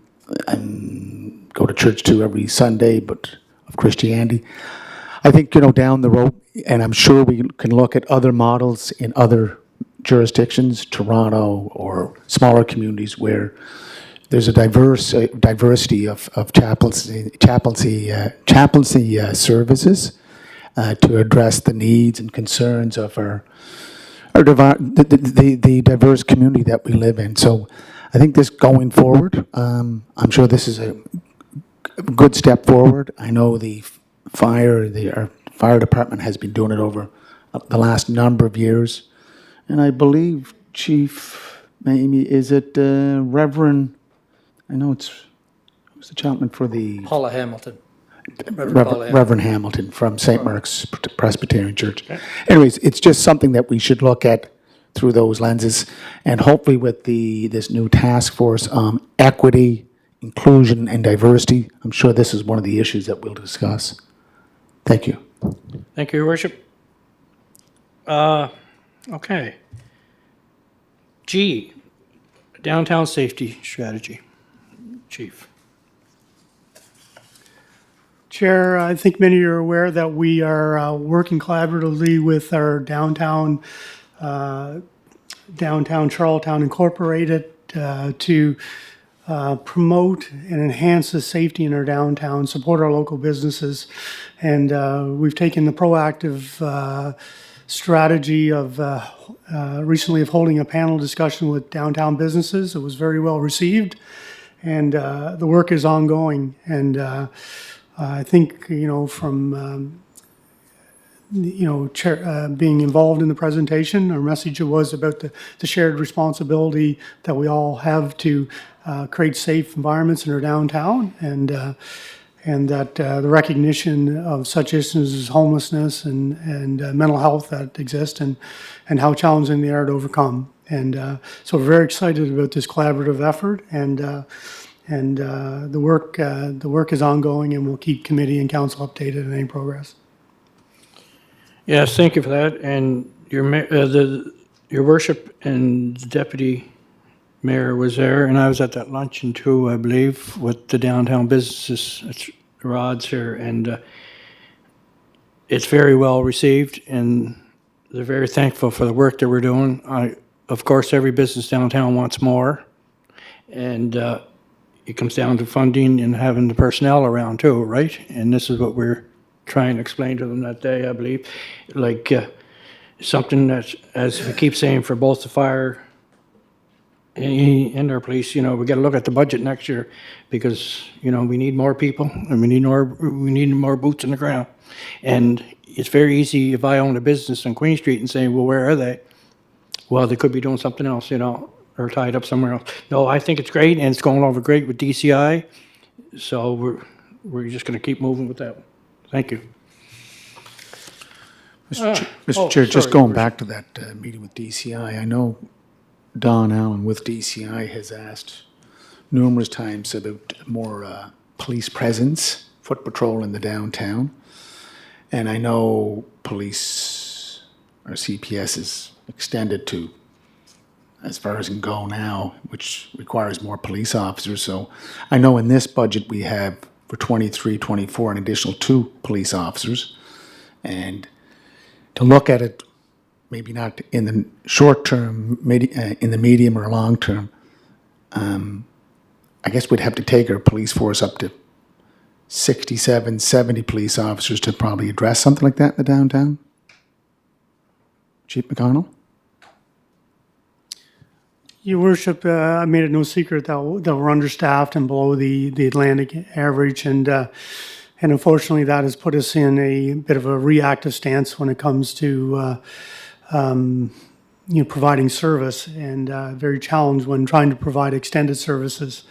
S2: go to church to every Sunday, but of Christianity. I think, you know, down the road, and I'm sure we can look at other models in other jurisdictions, Toronto or smaller communities, where there's a diversity of chaplaincy services to address the needs and concerns of the diverse community that we live in. So I think this going forward, I'm sure this is a good step forward. I know our fire department has been doing it over the last number of years. And I believe Chief, maybe, is it Reverend, I know who's the chaplain for the...
S6: Paula Hamilton. Paula Hamilton.
S2: Reverend Hamilton from St. Mark's Presbyterian Church. Anyways, it's just something that we should look at through those lenses, and hopefully with this new task force on equity, inclusion, and diversity, I'm sure this is one of the issues that we'll discuss. Thank you.
S1: Thank you, Your Worship. Okay. G, Downtown Safety Strategy. Chief.
S5: Chair, I think many are aware that we are working collaboratively with our downtown Charlottetown Incorporated to promote and enhance the safety in our downtown, support our local businesses. And we've taken the proactive strategy of recently of holding a panel discussion with downtown businesses. It was very well received, and the work is ongoing. And I think, you know, from being involved in the presentation, our message was about the shared responsibility that we all have to create safe environments in our downtown, and that the recognition of such issues as homelessness and mental health that exist, and how challenging they are to overcome. And so we're very excited about this collaborative effort, and And the work is ongoing, and we'll keep committee and council updated on any progress.
S1: Yes, thank you for that. And your worship and the deputy mayor was there, and I was at that luncheon too, I believe, with the downtown businesses. It's Rod's here, and it's very well received, and they're very thankful for the work that we're doing. Of course, every business downtown wants more, and it comes down to funding and having the personnel around too, right? And this is what we're trying to explain to them that day, I believe. Like something that, as we keep saying, for both the fire and our police, we got to look at the budget next year because, we need more people and we need more boots on the ground. And it's very easy if I own a business on Queen Street and say, well, where are they? Well, they could be doing something else, or tied up somewhere else. No, I think it's great, and it's going over great with DCI. So we're just going to keep moving with that. Thank you.
S2: Mr. Chair, just going back to that meeting with DCI, I know Don Allen with DCI has asked numerous times about more police presence, foot patrol in the downtown. And I know police, or CPS, is extended to as far as can go now, which requires more police officers. So I know in this budget we have for 23, 24, an additional 2 police officers. And to look at it, maybe not in the short term, in the medium or long term, I guess we'd have to take our police force up to 67, 70 police officers to probably address something like that in the downtown. Chief McConnell?
S5: Your worship, I made it no secret that we're understaffed and below the Atlantic average, and unfortunately that has put us in a bit of a reactive stance when it comes to providing service, and very challenged when trying to provide extended services.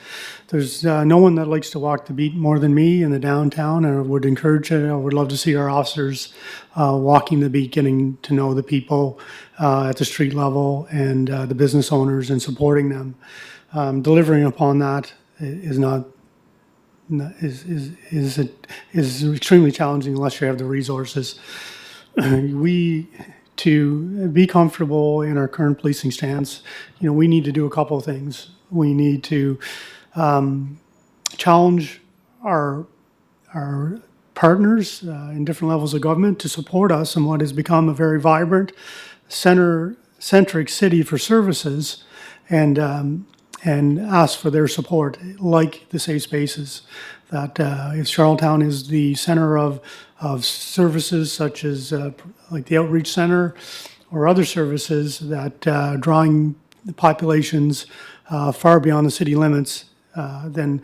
S5: There's no one that likes to walk the beat more than me in the downtown, and I would encourage it. I would love to see our officers walking the beat, getting to know the people at the street level and the business owners and supporting them. Delivering upon that is extremely challenging unless you have the resources. To be comfortable in our current policing stance, we need to do a couple of things. We need to challenge our partners in different levels of government to support us in what has become a very vibrant, center-centric city for services, and ask for their support, like the safe spaces. That if Charlottetown is the center of services such as like the outreach center or other services that drawing the populations far beyond the city limits, then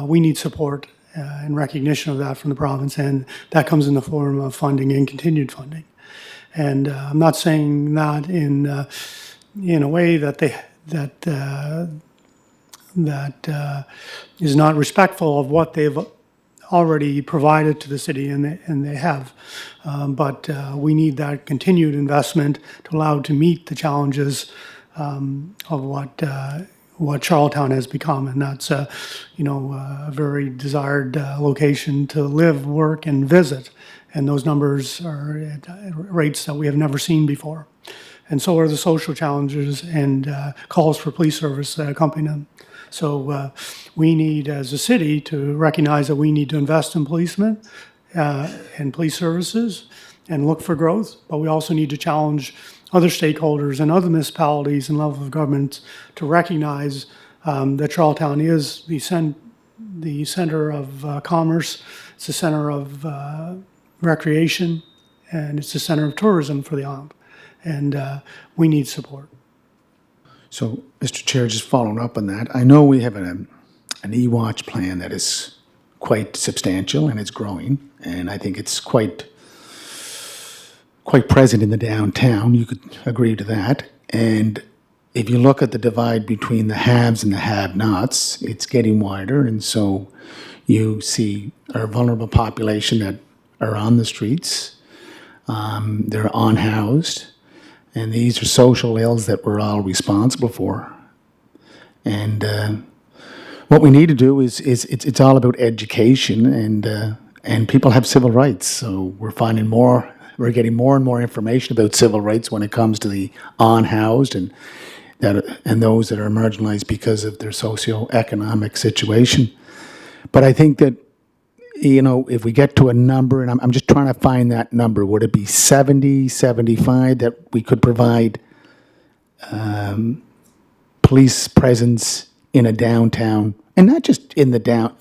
S5: we need support and recognition of that from the province, and that comes in the form of funding and continued funding. And I'm not saying that in a way that is not respectful of what they've already provided to the city, and they have. But we need that continued investment to allow to meet the challenges of what Charlottetown has become, and that's a very desired location to live, work, and visit. And those numbers are at rates that we have never seen before. And so are the social challenges and calls for police service that accompany them. So we need, as a city, to recognize that we need to invest in policemen and police services and look for growth, but we also need to challenge other stakeholders and other municipalities and levels of government to recognize that Charlottetown is the center of commerce, it's the center of recreation, and it's the center of tourism for the island. And we need support.
S2: So, Mr. Chair, just following up on that, I know we have an e-watch plan that is quite substantial and it's growing, and I think it's quite present in the downtown. You could agree to that. And if you look at the divide between the haves and the have-nots, it's getting wider, and so you see our vulnerable population that are on the streets. They're unhoused. And these are social ills that we're all responsible for. And what we need to do is it's all about education, and people have civil rights. So we're getting more and more information about civil rights when it comes to the unhoused and those that are marginalized because of their socioeconomic situation. But I think that, if we get to a number, and I'm just trying to find that number, would it be 70, 75 that we could provide police presence in a downtown, and not just in the downtown,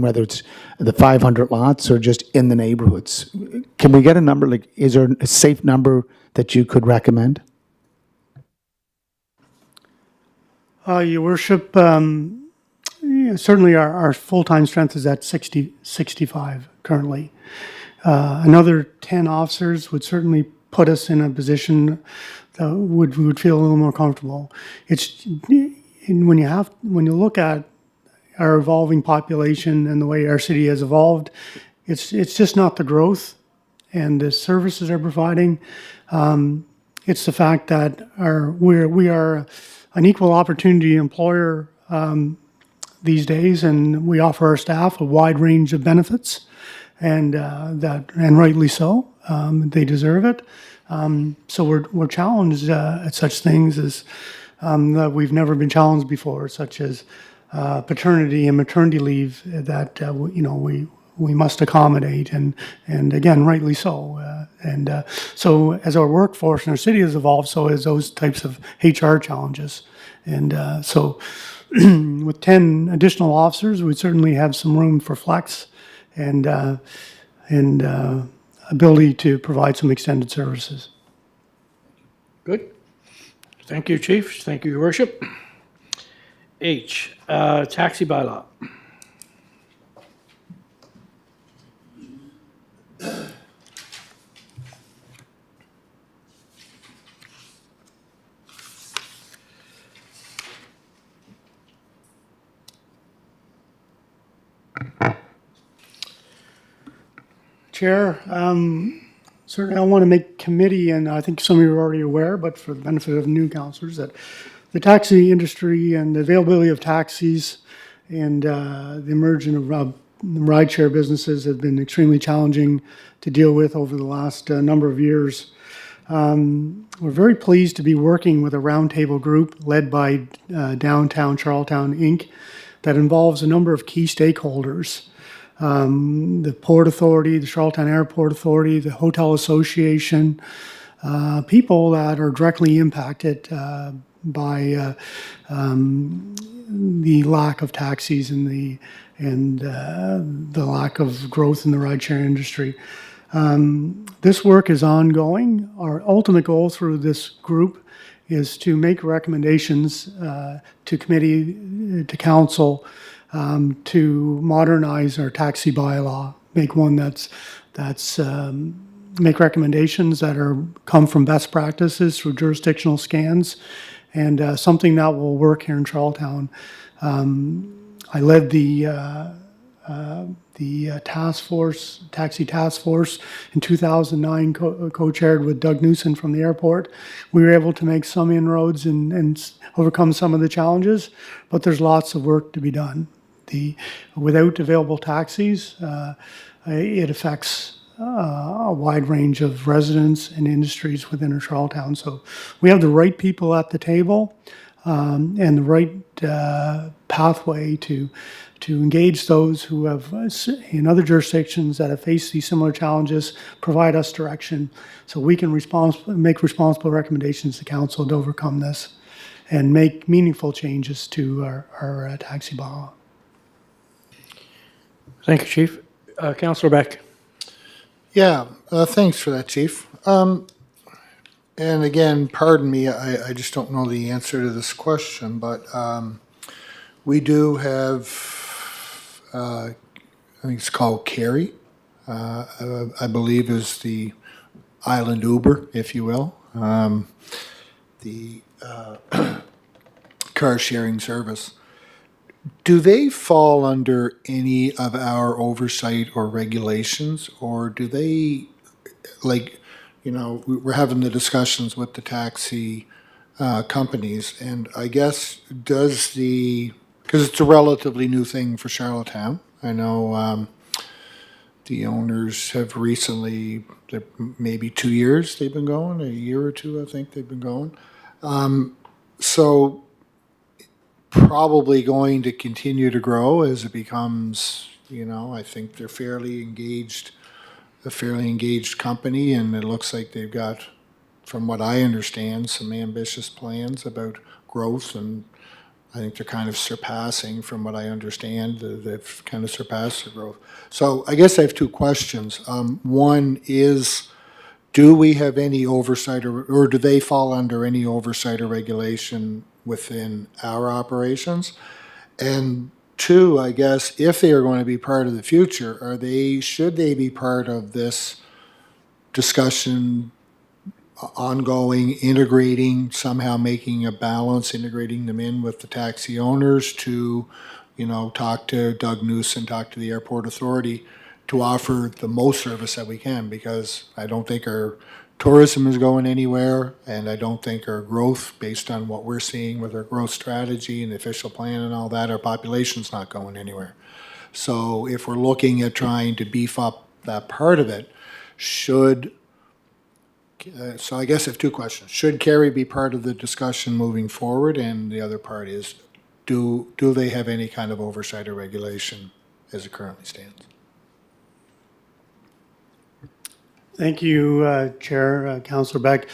S2: whether it's the 500 lots or just in the neighborhoods? Can we get a number? Like, is there a safe number that you could recommend?
S5: Your worship, certainly our full-time strength is at 65 currently. Another 10 officers would certainly put us in a position that would feel a little more comfortable. When you look at our evolving population and the way our city has evolved, it's just not the growth and the services they're providing. It's the fact that we are an equal opportunity employer these days, and we offer our staff a wide range of benefits, and rightly so. They deserve it. So we're challenged at such things as that we've never been challenged before, such as paternity and maternity leave that we must accommodate, and again, rightly so. So as our workforce in our city has evolved, so has those types of HR challenges. And so with 10 additional officers, we certainly have some room for flex and ability to provide some extended services.
S1: Good. Thank you, Chief. Thank you, Your Worship. H, taxi bylaw.
S5: Chair, certainly I want to make committee, and I think some of you are already aware, but for the benefit of new councillors, that the taxi industry and the availability of taxis and the emergence of rideshare businesses have been extremely challenging to deal with over the last number of years. We're very pleased to be working with a roundtable group led by Downtown Charlottetown Inc. that involves a number of key stakeholders. The Port Authority, the Charlottetown Airport Authority, the Hotel Association, people that are directly impacted by the lack of taxis and the lack of growth in the rideshare industry. This work is ongoing. Our ultimate goal through this group is to make recommendations to committee, to council, to modernize our taxi bylaw, make one make recommendations that come from best practices through jurisdictional scans, and something that will work here in Charlottetown. I led the taxi task force in 2009, co-chaired with Doug Newson from the airport. We were able to make some inroads and overcome some of the challenges, but there's lots of work to be done. Without available taxis, it affects a wide range of residents and industries within our Charlottetown. So we have the right people at the table and the right pathway to engage those who have, in other jurisdictions that have faced these similar challenges, provide us direction so we can make responsible recommendations to council to overcome this and make meaningful changes to our taxi bylaw.
S1: Thank you, Chief. Councillor Beck.
S3: Yeah, thanks for that, Chief. And again, pardon me, I just don't know the answer to this question, but we do have, I think it's called Carry, I believe is the island Uber, if you will, the car sharing service. Do they fall under any of our oversight or regulations, or do they, we're having the discussions with the taxi companies, and I guess does the because it's a relatively new thing for Charlottetown. I know the owners have recently, maybe 2 years they've been going, a year or two, I think they've been going. So probably going to continue to grow as it becomes, I think they're a fairly engaged company, and it looks like they've got, from what I understand, some ambitious plans about growth, and I think they're kind of surpassing, from what I understand, they've kind of surpassed their growth. So I guess I have two questions. One is, do we have any oversight, or do they fall under any oversight or regulation within our operations? And two, I guess, if they are going to be part of the future, should they be part of this discussion, ongoing, integrating, somehow making a balance, integrating them in with the taxi owners to, talk to Doug Newsom, talk to the airport authority to offer the most service that we can, because I don't think our tourism is going anywhere, and I don't think our growth, based on what we're seeing with our growth strategy and the official plan and all that, our population's not going anywhere. So if we're looking at trying to beef up that part of it, so I guess I have two questions. Should Kerry be part of the discussion moving forward? And the other part is, do they have any kind of oversight or regulation as it currently stands?
S5: Thank you, Chair, Councillor Beck.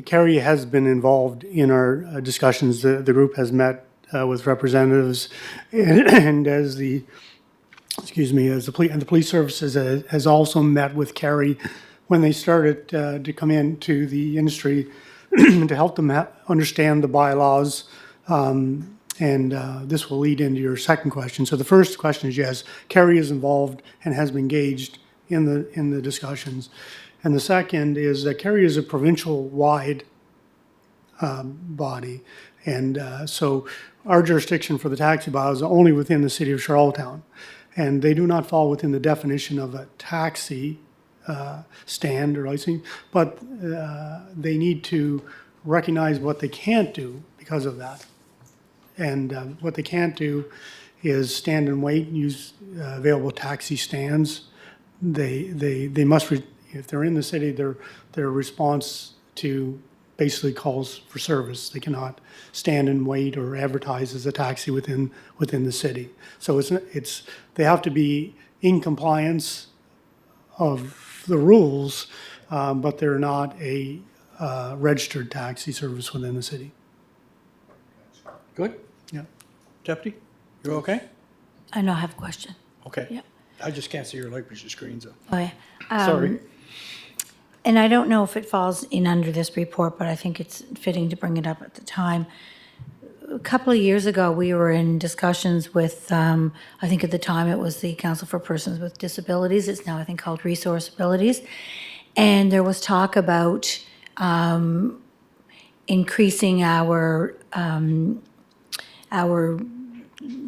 S5: Kerry has been involved in our discussions. The group has met with representatives, and as the police services has also met with Kerry when they started to come into the industry to help them understand the bylaws. And this will lead into your second question. So the first question is, yes, Kerry is involved and has been engaged in the discussions. And the second is that Kerry is a provincial-wide body. And so our jurisdiction for the taxi bylaws is only within the city of Charlottetown. And they do not fall within the definition of a taxi stand or licensing, but they need to recognize what they can't do because of that. And what they can't do is stand and wait and use available taxi stands. They must, if they're in the city, their response to basically calls for service. They cannot stand and wait or advertise as a taxi within the city. So they have to be in compliance of the rules, but they're not a registered taxi service within the city.
S1: Good?
S5: Yeah.
S1: Deputy, you okay?
S4: I know I have a question.
S1: Okay.
S4: Yeah.
S1: I just can't see your light vision screen, so.
S4: Oh, yeah.
S1: Sorry.
S4: And I don't know if it falls in under this report, but I think it's fitting to bring it up at the time. A couple of years ago, we were in discussions with, I think at the time it was the Council for Persons with Disabilities. It's now, I think, called Resource Abilities. And there was talk about increasing our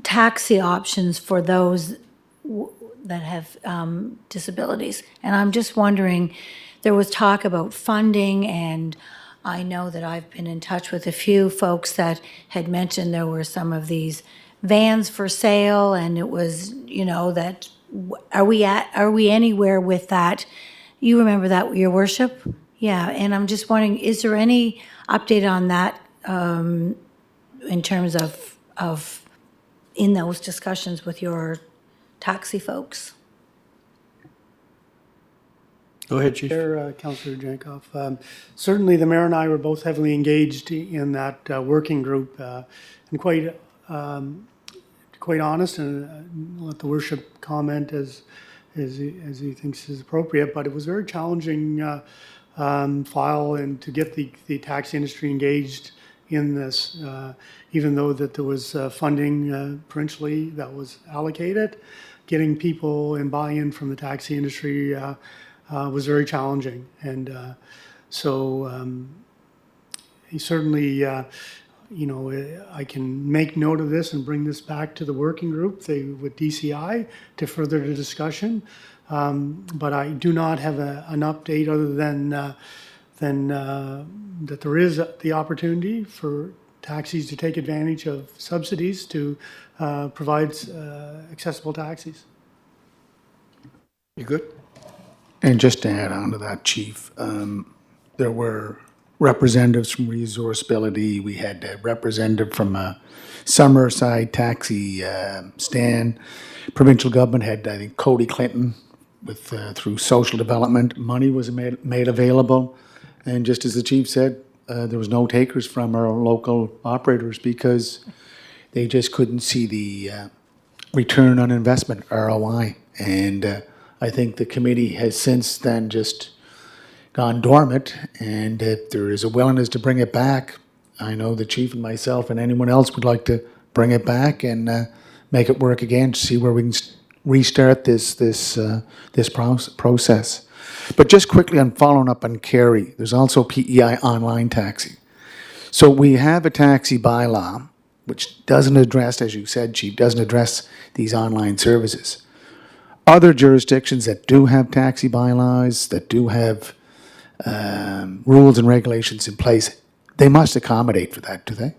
S4: taxi options for those that have disabilities. And I'm just wondering, there was talk about funding, and I know that I've been in touch with a few folks that had mentioned there were some of these vans for sale, and it was, that, are we anywhere with that? You remember that, Your Worship? Yeah, and I'm just wondering, is there any update on that in terms of in those discussions with your taxi folks?
S1: Go ahead, Chief.
S5: Chair, Councillor Jankoff. Certainly, the mayor and I were both heavily engaged in that working group, and quite honest, and let the worship comment as he thinks is appropriate. But it was a very challenging file, and to get the taxi industry engaged in this, even though that there was funding provincially that was allocated, getting people and buy-in from the taxi industry was very challenging. And so he certainly, I can make note of this and bring this back to the working group with DCI to further the discussion. But I do not have an update other than that there is the opportunity for taxis to take advantage of subsidies to provide accessible taxis.
S3: You good?
S2: And just to add on to that, Chief, there were representatives from Resourceability. We had a representative from Summerside Taxi stand. Provincial government had, I think, Cody Clinton with through social development. Money was made available, and just as the chief said, there was no takers from our local operators because they just couldn't see the return on investment, ROI. And I think the committee has since then just gone dormant, and if there is a willingness to bring it back, I know the chief and myself and anyone else would like to bring it back and make it work again to see where we can restart this process. But just quickly on following up on Kerry, there's also PEI online taxi. So we have a taxi bylaw which doesn't address, as you said, Chief, doesn't address these online services. Other jurisdictions that do have taxi bylaws, that do have rules and regulations in place, they must accommodate for that, do they?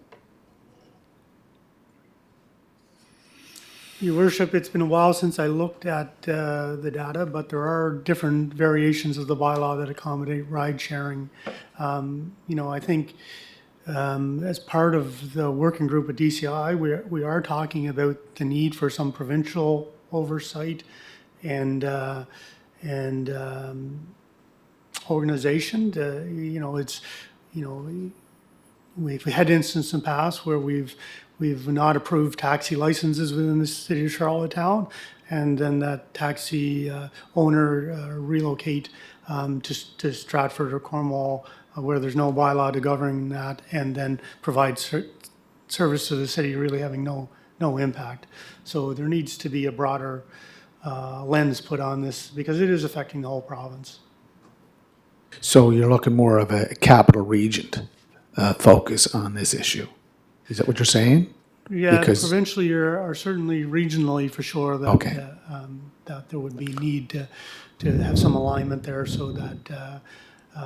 S5: Your Worship, it's been a while since I looked at the data, but there are different variations of the bylaw that accommodate ride sharing. I think as part of the working group at DCI, we are talking about the need for some provincial oversight and organization. We've had instances in the past where we've not approved taxi licenses within the city of Charlottetown, and then that taxi owner relocate to Stratford or Cornwall, where there's no bylaw to govern that, and then provide service to the city, really having no impact. So there needs to be a broader lens put on this because it is affecting the whole province.
S2: So you're looking more of a capital region focus on this issue. Is that what you're saying?
S5: Yeah,
S2: Because-
S5: provincially or certainly regionally for sure that
S2: Okay.
S5: that there would be need to have some alignment there so that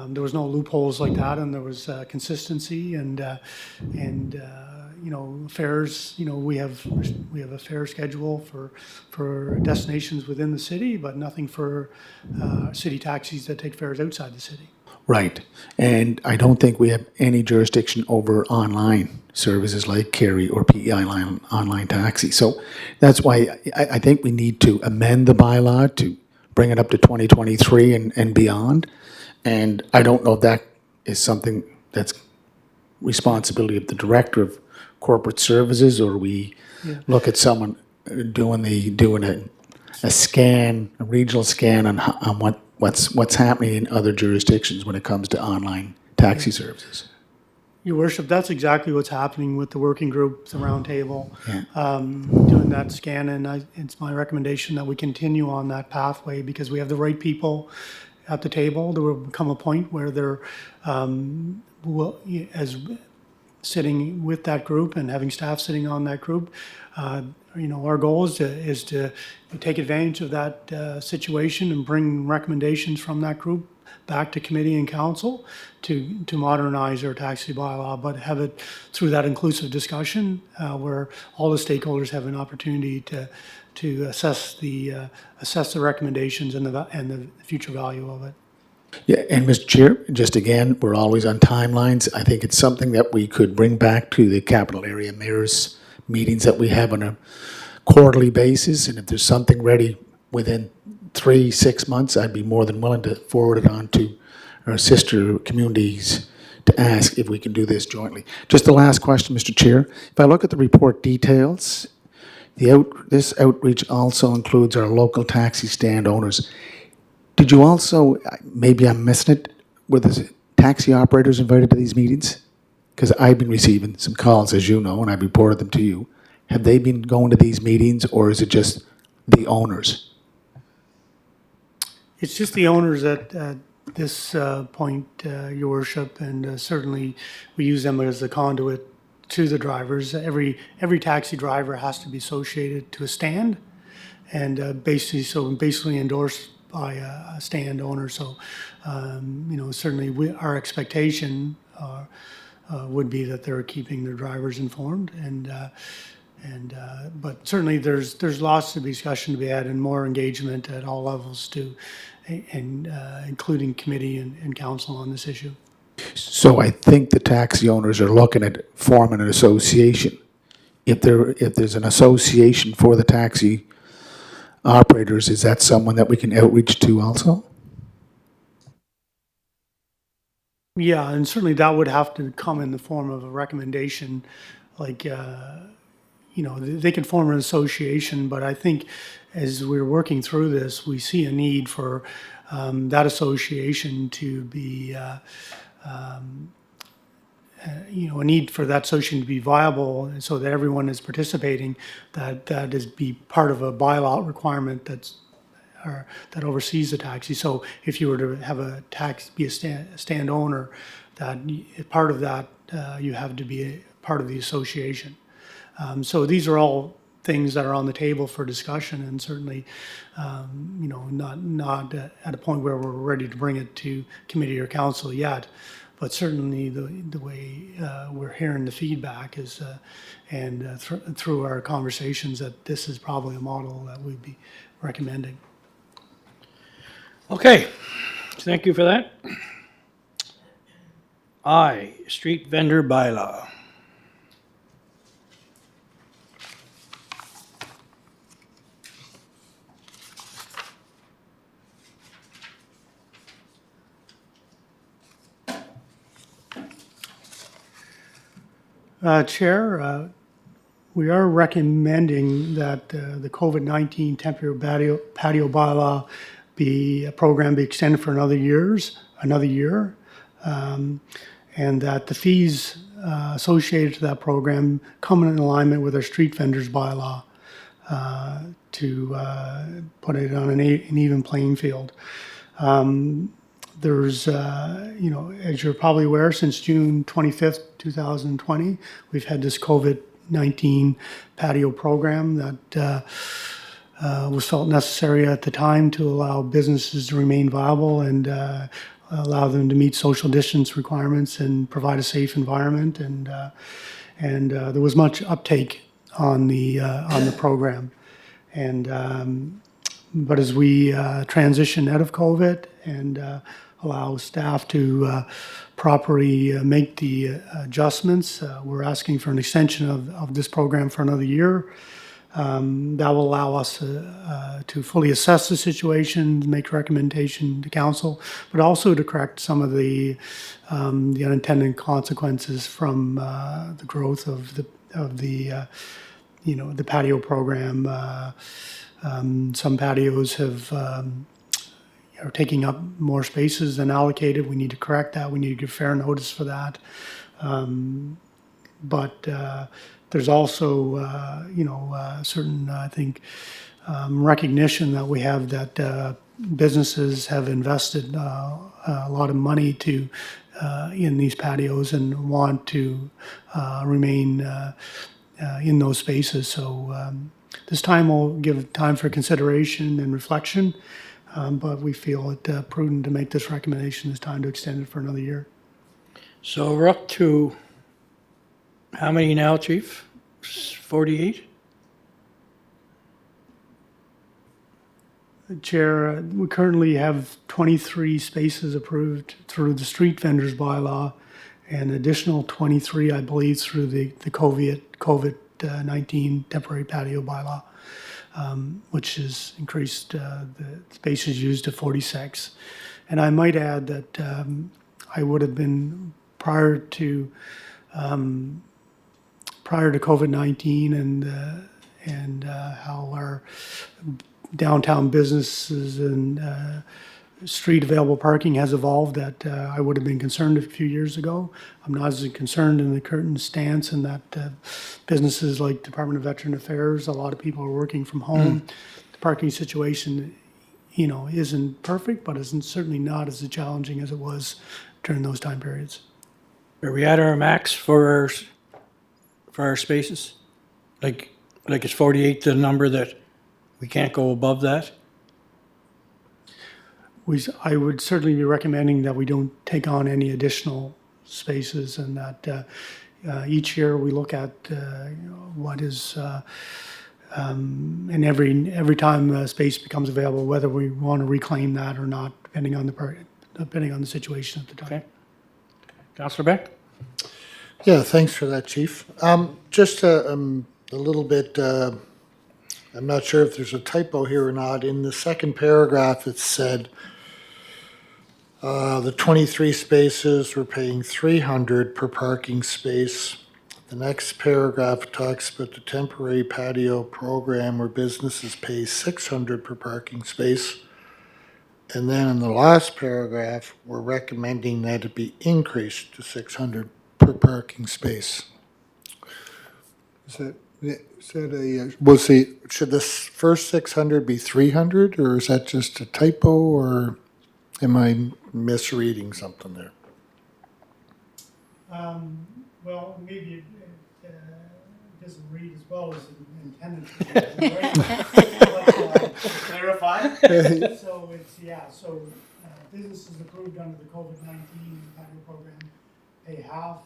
S5: there was no loopholes like that and there was consistency and fares. We have a fare schedule for destinations within the city, but nothing for city taxis that take fares outside the city.
S2: Right. And I don't think we have any jurisdiction over online services like Kerry or PEI online taxi. So that's why I think we need to amend the bylaw to bring it up to 2023 and beyond. And I don't know if that is something that's responsibility of the director of corporate services, or we look at someone doing a scan, a regional scan on what's happening in other jurisdictions when it comes to online taxi services.
S5: Your Worship, that's exactly what's happening with the working group, the roundtable, doing that scan, and it's my recommendation that we continue on that pathway because we have the right people at the table. There will become a point where they're, as sitting with that group and having staff sitting on that group, our goal is to take advantage of that situation and bring recommendations from that group back to committee and council to modernize our taxi bylaw, but have it through that inclusive discussion where all the stakeholders have an opportunity to assess the recommendations and the future value of it.
S2: Yeah, and Mr. Chair, just again, we're always on timelines. I think it's something that we could bring back to the capital area mayors meetings that we have on a quarterly basis. And if there's something ready within 3-6 months, I'd be more than willing to forward it on to our sister communities to ask if we can do this jointly. Just the last question, Mr. Chair. If I look at the report details, this outreach also includes our local taxi stand owners. Did you also, maybe I'm missing it, were the taxi operators invited to these meetings? Because I've been receiving some calls, as you know, and I've reported them to you. Have they been going to these meetings, or is it just the owners?
S5: It's just the owners at this point, Your Worship, and certainly we use them as the conduit to the drivers. Every taxi driver has to be associated to a stand, and basically endorsed by a stand owner. So, certainly our expectation would be that they're keeping their drivers informed, but certainly there's lots of discussion to be had and more engagement at all levels including committee and council on this issue.
S2: So I think the taxi owners are looking at forming an association. If there's an association for the taxi operators, is that someone that we can outreach to also?
S5: Yeah, and certainly that would have to come in the form of a recommendation, like, they can form an association, but I think as we're working through this, we see a need for that association to be, a need for that association to be viable, and so that everyone is participating, that is be part of a bylaw requirement that oversees the taxi. So if you were to have a tax, be a stand owner, that part of that, you have to be a part of the association. So these are all things that are on the table for discussion, and certainly, not at a point where we're ready to bring it to committee or council yet. But certainly the way we're hearing the feedback is, through our conversations, that this is probably a model that we'd be recommending.
S1: Okay, thank you for that. I, street vendor bylaw.
S5: Chair, we are recommending that the COVID-19 temporary patio bylaw program be extended for another year, and that the fees associated to that program come in alignment with our street vendors bylaw to put it on an even playing field. There's, as you're probably aware, since June 25th, 2020, we've had this COVID-19 patio program that was felt necessary at the time to allow businesses to remain viable and allow them to meet social distance requirements and provide a safe environment. And there was much uptake on the program. But as we transition out of COVID and allow staff to properly make the adjustments, we're asking for an extension of this program for another year. That will allow us to fully assess the situation, make recommendation to council, but also to correct some of the unintended consequences from the growth of the patio program. Some patios are taking up more spaces than allocated. We need to correct that. We need to give fair notice for that. But there's also, certain, I think, recognition that we have that businesses have invested a lot of money in these patios and want to remain in those spaces. So this time will give time for consideration and reflection, but we feel it prudent to make this recommendation this time to extend it for another year.
S1: So we're up to how many now, Chief? 48?
S5: Chair, we currently have 23 spaces approved through the street vendors bylaw, and additional 23, I believe, through the COVID-19 temporary patio bylaw, which has increased the spaces used to 46. And I might add that I would have been prior to COVID-19 and how our downtown businesses and street available parking has evolved, that I would have been concerned a few years ago. I'm not as concerned in the current stance, and that businesses like Department of Veteran Affairs, a lot of people are working from home. The parking situation, isn't perfect, but isn't certainly not as challenging as it was during those time periods.
S1: Are we at our max for our spaces? Like is 48 the number that we can't go above that?
S5: I would certainly be recommending that we don't take on any additional spaces, and that each year we look at what is, and every time space becomes available, whether we want to reclaim that or not, depending on the situation at the time.
S1: Okay. Councillor Beck?
S3: Yeah, thanks for that, Chief. Just a little bit, I'm not sure if there's a typo here or not. In the second paragraph, it said the 23 spaces, we're paying 300 per parking space. The next paragraph talks about the temporary patio program where businesses pay 600 per parking space. And then in the last paragraph, we're recommending that it be increased to 600 per parking space. Should this first 600 be 300, or is that just a typo, or am I misreading something there?
S5: Well, maybe it doesn't read as well as intended to clarify. So it's, businesses approved under the COVID-19 patio program pay half,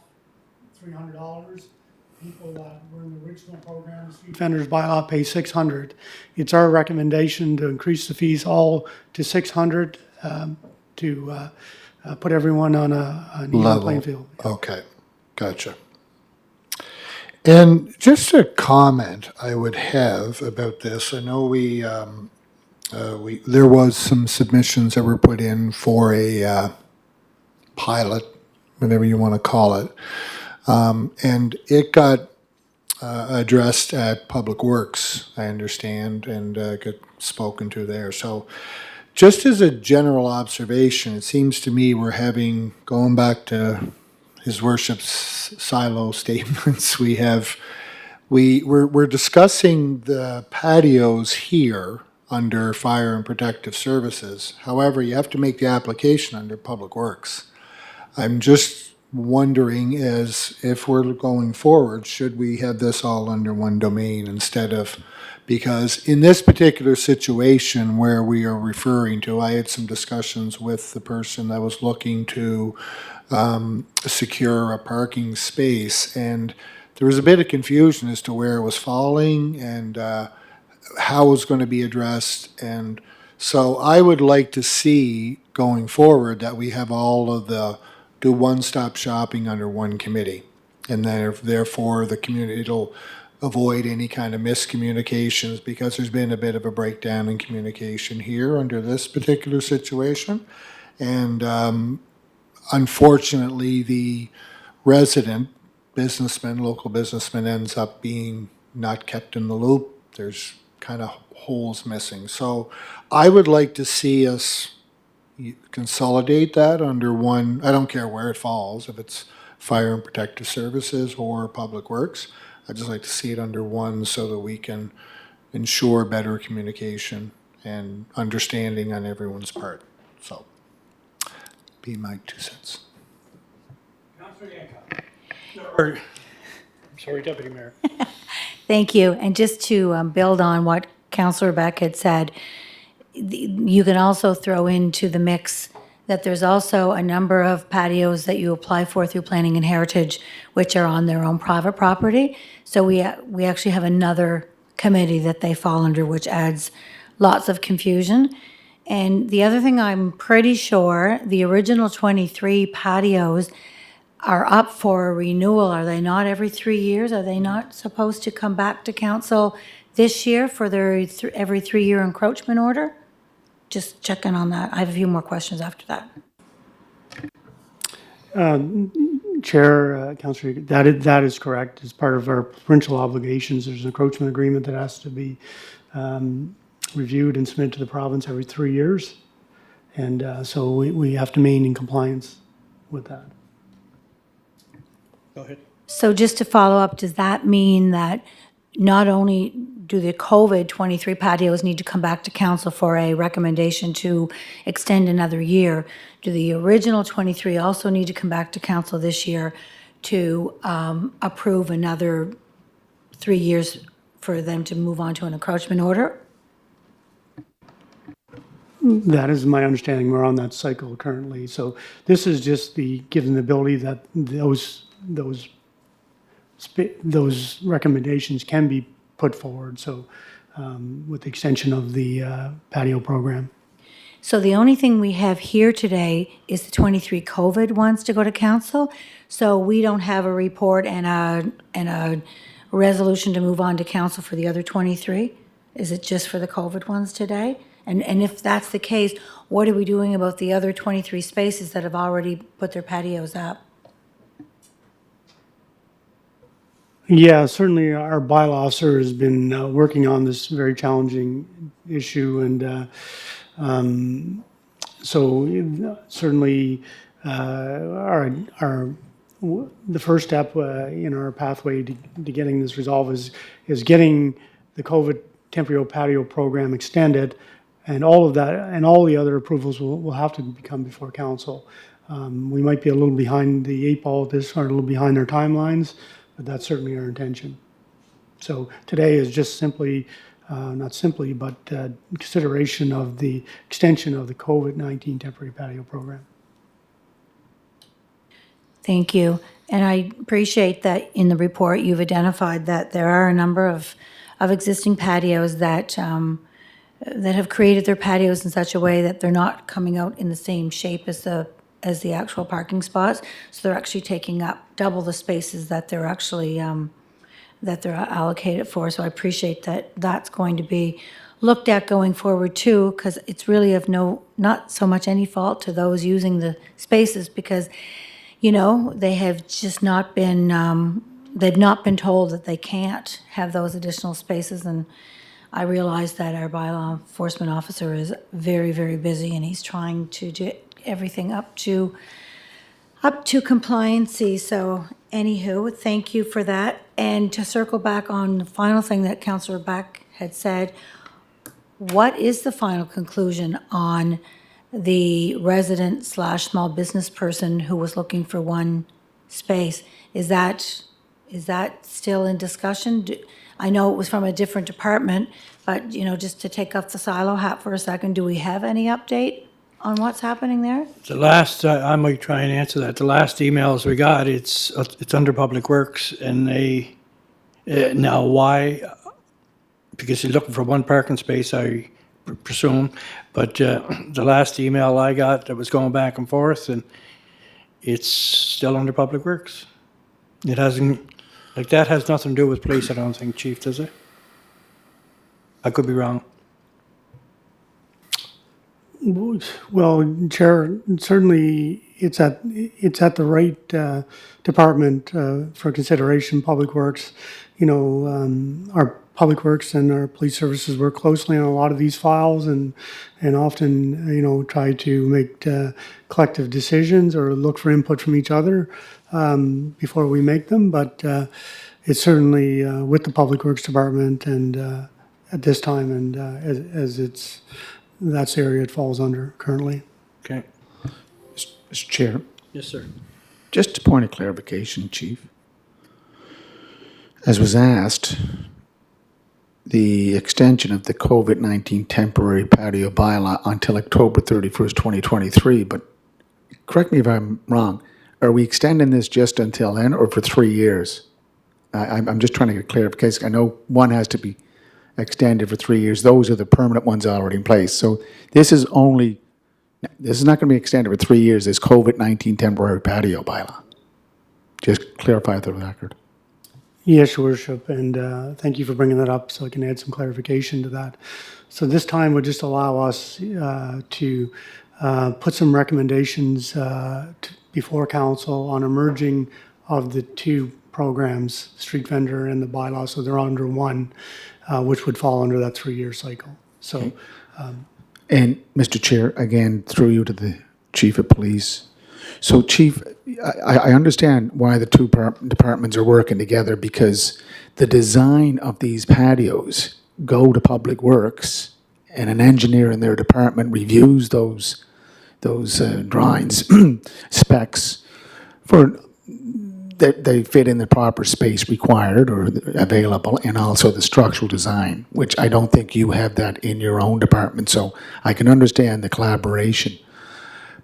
S5: $300. People that were in the original program, street vendors bylaw, pay $600. It's our recommendation to increase the fees all to $600 to put everyone on an even playing field.
S3: Okay, gotcha. And just a comment I would have about this. I know there was some submissions that were put in for a pilot, whatever you want to call it. And it got addressed at Public Works, I understand, and got spoken to there. So just as a general observation, it seems to me going back to His Worship's silo statements, we're discussing the patios here under Fire and Protective Services. However, you have to make the application under Public Works. I'm just wondering as if we're going forward, should we have this all under one domain instead of, because in this particular situation where we are referring to, I had some discussions with the person that was looking to secure a parking space, and there was a bit of confusion as to where it was falling and how it was going to be addressed. And so I would like to see going forward that we have all of do one-stop shopping under one committee. And then therefore the community, it'll avoid any kind of miscommunications, because there's been a bit of a breakdown in communication here under this particular situation. And unfortunately, the resident businessman, local businessman, ends up being not kept in the loop. There's kind of holes missing. So I would like to see us consolidate that under one. I don't care where it falls, if it's Fire and Protective Services or Public Works. I'd just like to see it under one so that we can ensure better communication and understanding on everyone's part. So, be my 2 cents.
S1: Sorry, Deputy Mayor.
S4: Thank you. And just to build on what Councillor Beck had said, you can also throw into the mix that there's also a number of patios that you apply for through Planning and Heritage, which are on their own private property. So we actually have another committee that they fall under, which adds lots of confusion. And the other thing, I'm pretty sure the original 23 patios are up for a renewal. Are they not every 3 years? Are they not supposed to come back to council this year for their every 3-year encroachment order? Just checking on that. I have a few more questions after that.
S5: Chair, Councillor, that is correct. As part of our provincial obligations, there's an encroachment agreement that has to be reviewed and submitted to the province every 3 years. And so we have to remain in compliance with that.
S1: Go ahead.
S4: So just to follow up, does that mean that not only do the COVID 23 patios need to come back to council for a recommendation to extend another year, do the original 23 also need to come back to council this year to approve another 3 years for them to move on to an encroachment order?
S5: That is my understanding. We're on that cycle currently. So this is just given the ability that those recommendations can be put forward. So with the extension of the patio program.
S4: So the only thing we have here today is the 23 COVID wants to go to council. So we don't have a report and a resolution to move on to council for the other 23? Is it just for the COVID ones today? And if that's the case, what are we doing about the other 23 spaces that have already put their patios up?
S5: Yeah, certainly our bylaw officer has been working on this very challenging issue, and so certainly the first step in our pathway to getting this resolved is getting the COVID temporary patio program extended, and all of that and all the other approvals will have to come before council. We might be a little behind the eight ball at this, or a little behind our timelines, but that's certainly our intention. So today is just simply, not simply, but consideration of the extension of the COVID-19 temporary patio program.
S4: Thank you. And I appreciate that in the report, you've identified that there are a number of existing patios that have created their patios in such a way that they're not coming out in the same shape as the actual parking spots. So they're actually taking up double the spaces that they're actually, that they're allocated for. So I appreciate that that's going to be looked at going forward too, because it's really of not so much any fault to those using the spaces, because they have just not been, they've not been told that they can't have those additional spaces. And I realize that our bylaw enforcement officer is very, very busy, and he's trying to get everything up to compliancy. So anywho, thank you for that. And to circle back on the final thing that Councillor Beck had said, what is the final conclusion on the resident / small business person who was looking for one space? Is that still in discussion? I know it was from a different department, but, just to take off the silo hat for a second, do we have any update on what's happening there?
S1: The last, I might try and answer that. The last emails we got, it's under Public Works, and they, now why? Because he's looking for one parking space, I presume. But the last email I got that was going back and forth, and it's still under Public Works. It hasn't, that has nothing to do with police, I don't think, Chief, does it? I could be wrong.
S5: Well, Chair, certainly it's at the right department for consideration, Public Works. Our Public Works and our police services work closely on a lot of these files, and often, try to make collective decisions or look for input from each other before we make them. But it's certainly with the Public Works Department, and at this time, and that's the area it falls under currently.
S1: Okay.
S2: Mr. Chair,
S1: Yes, sir.
S2: just a point of clarification, Chief. As was asked, the extension of the COVID-19 temporary patio bylaw until October 31st, 2023, but correct me if I'm wrong, are we extending this just until then or for 3 years? I'm just trying to get clarification. I know one has to be extended for 3 years. Those are the permanent ones already in place. So this is not going to be extended for 3 years, this COVID-19 temporary patio bylaw. Just clarify the record.
S5: Yes, Your Worship, and thank you for bringing that up so I can add some clarification to that. So this time would just allow us to put some recommendations before council on a merging of the two programs, street vendor and the bylaw, so they're under one, which would fall under that 3-year cycle. So,
S2: And Mr. Chair, again, through you to the Chief of Police. So Chief, I understand why the two departments are working together, because the design of these patios go to Public Works, and an engineer in their department reviews those drawings, specs for that they fit in the proper space required or available, and also the structural design, which I don't think you have that in your own department, so I can understand the collaboration.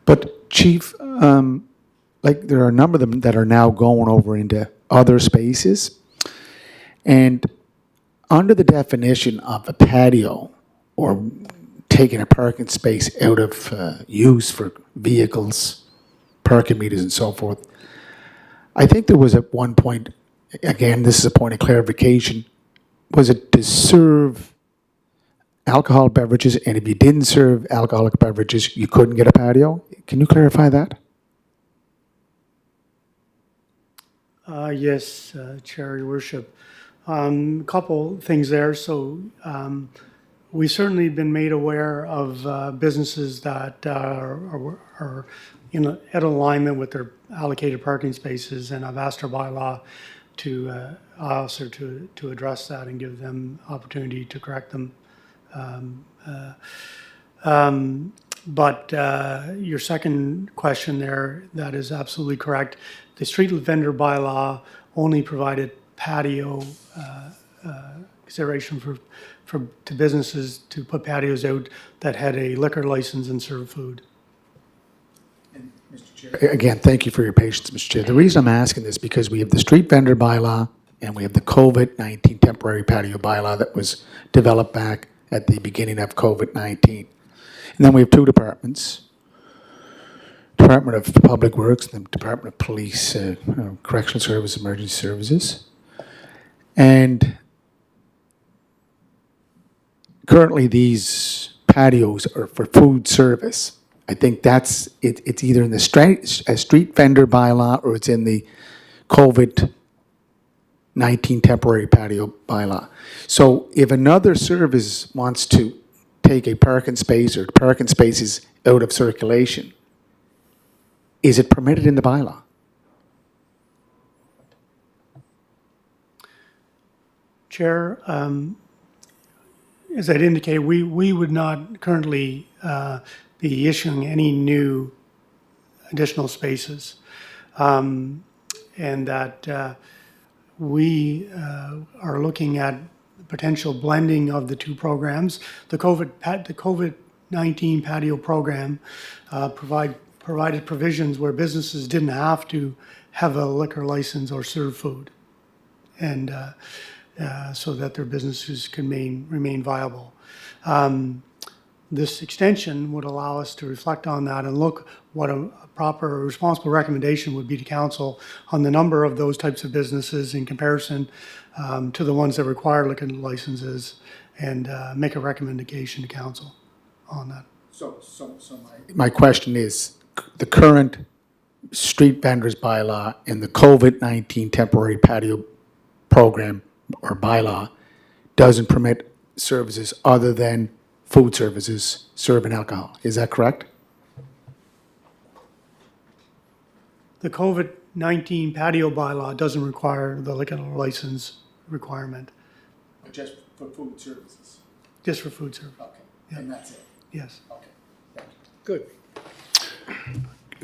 S2: But Chief, like there are a number of them that are now going over into other spaces, and under the definition of a patio or taking a parking space out of use for vehicles, parking meters and so forth, I think there was at one point, again, this is a point of clarification, was it to serve alcohol beverages, and if you didn't serve alcoholic beverages, you couldn't get a patio? Can you clarify that?
S5: Yes, Chair, Your Worship. A couple things there. So we certainly been made aware of businesses that are at alignment with their allocated parking spaces, and I've asked our bylaw to officer to address that and give them opportunity to correct them. But your second question there, that is absolutely correct. The street vendor bylaw only provided patio consideration to businesses to put patios out that had a liquor license and serve food.
S2: Again, thank you for your patience, Mr. Chair. The reason I'm asking this because we have the street vendor bylaw and we have the COVID-19 temporary patio bylaw that was developed back at the beginning of COVID-19. And then we have two departments, Department of Public Works and the Department of Police, Correctional Service, Emergency Services. And currently these patios are for food service. I think that's, it's either in the street vendor bylaw or it's in the COVID-19 temporary patio bylaw. So if another service wants to take a parking space or parking spaces out of circulation, is it permitted in the bylaw?
S5: Chair, as I'd indicated, we would not currently be issuing any new additional spaces. And that we are looking at potential blending of the two programs. The COVID-19 patio program provided provisions where businesses didn't have to have a liquor license or serve food, and so that their businesses can remain viable. This extension would allow us to reflect on that and look what a proper responsible recommendation would be to council on the number of those types of businesses in comparison to the ones that require liquor licenses, and make a recommendation to council on that.
S2: So my question is, the current street vendors bylaw and the COVID-19 temporary patio program or bylaw doesn't permit services other than food services serving alcohol. Is that correct?
S5: The COVID-19 patio bylaw doesn't require the liquor license requirement,
S2: Just for food services.
S5: just for food service.
S2: Okay. And that's it.
S5: Yes.
S2: Okay.
S1: Good.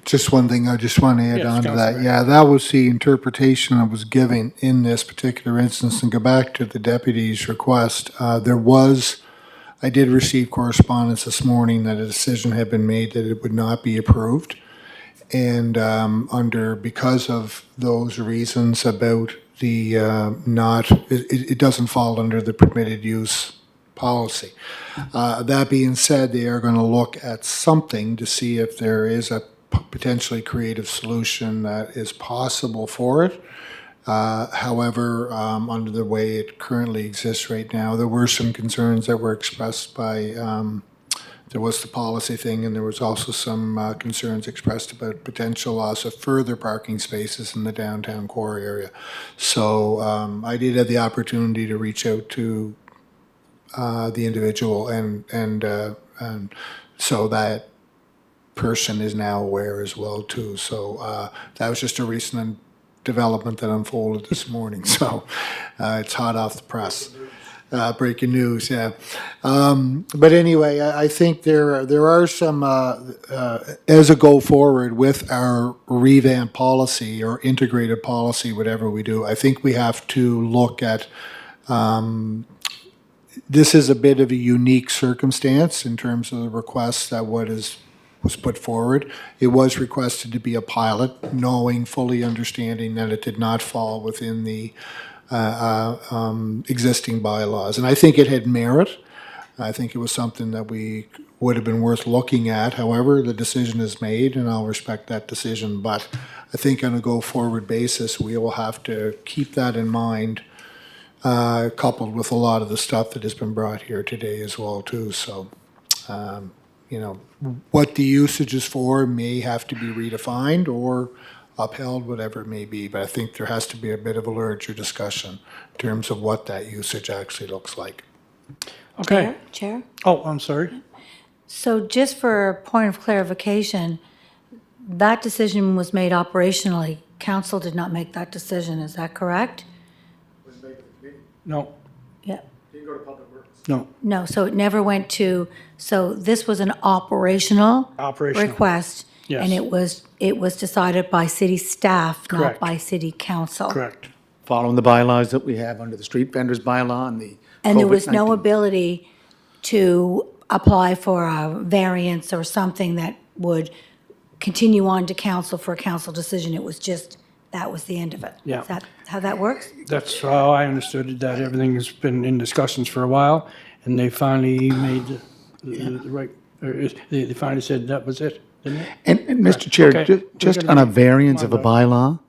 S3: Just one thing I just want to add
S1: Yes,
S3: on to that.
S1: Councillor.
S3: Yeah, that was the interpretation I was giving in this particular instance. And go back to the deputy's request. I did receive correspondence this morning that a decision had been made that it would not be approved. And because of those reasons about the it doesn't fall under the permitted use policy. That being said, they are going to look at something to see if there is a potentially creative solution that is possible for it. However, under the way it currently exists right now, there were some concerns that were expressed by, there was the policy thing, and there was also some concerns expressed about potential loss of further parking spaces in the downtown core area. So I did have the opportunity to reach out to the individual, and so that person is now aware as well too. So that was just a recent development that unfolded this morning. So it's hot off the press. Breaking news, yeah. But anyway, I think there are some, as a go forward with our revamp policy or integrated policy, whatever we do, I think we have to look at, this is a bit of a unique circumstance in terms of the request that was put forward. It was requested to be a pilot, knowing, fully understanding that it did not fall within the existing bylaws. And I think it had merit. I think it was something that we would have been worth looking at. However, the decision is made, and I'll respect that decision. But I think on a go-forward basis, we will have to keep that in mind, coupled with a lot of the stuff that has been brought here today as well, too. So, you know, what the usage is for may have to be redefined or upheld, whatever it may be. But I think there has to be a bit of a larger discussion in terms of what that usage actually looks like.
S1: Okay.
S4: Chair?
S1: Oh, I'm sorry.
S4: So just for a point of clarification, that decision was made operationally. Council did not make that decision, is that correct?
S1: No,
S4: Yeah.
S1: no.
S4: No, so it never went to, so this was an operational
S1: Operational.
S4: request.
S1: Yes.
S4: And it was decided by city staff, not
S1: Correct.
S4: by city council.
S1: Correct.
S2: Following the bylaws that we have under the street vendors bylaw and the
S4: And there was no
S2: COVID-19.
S4: ability to apply for a variance or something that would continue on to council for a council decision. It was just, that was the end of it.
S1: Yeah.
S4: Is that how that works?
S1: That's how I understood it, that everything's been in discussions for a while, and they finally made the right, they finally said that was it, didn't it?
S2: And Mr. Chair,
S1: Okay.
S2: just
S1: We're
S2: on
S1: gonna-
S2: a variance of a
S1: come on,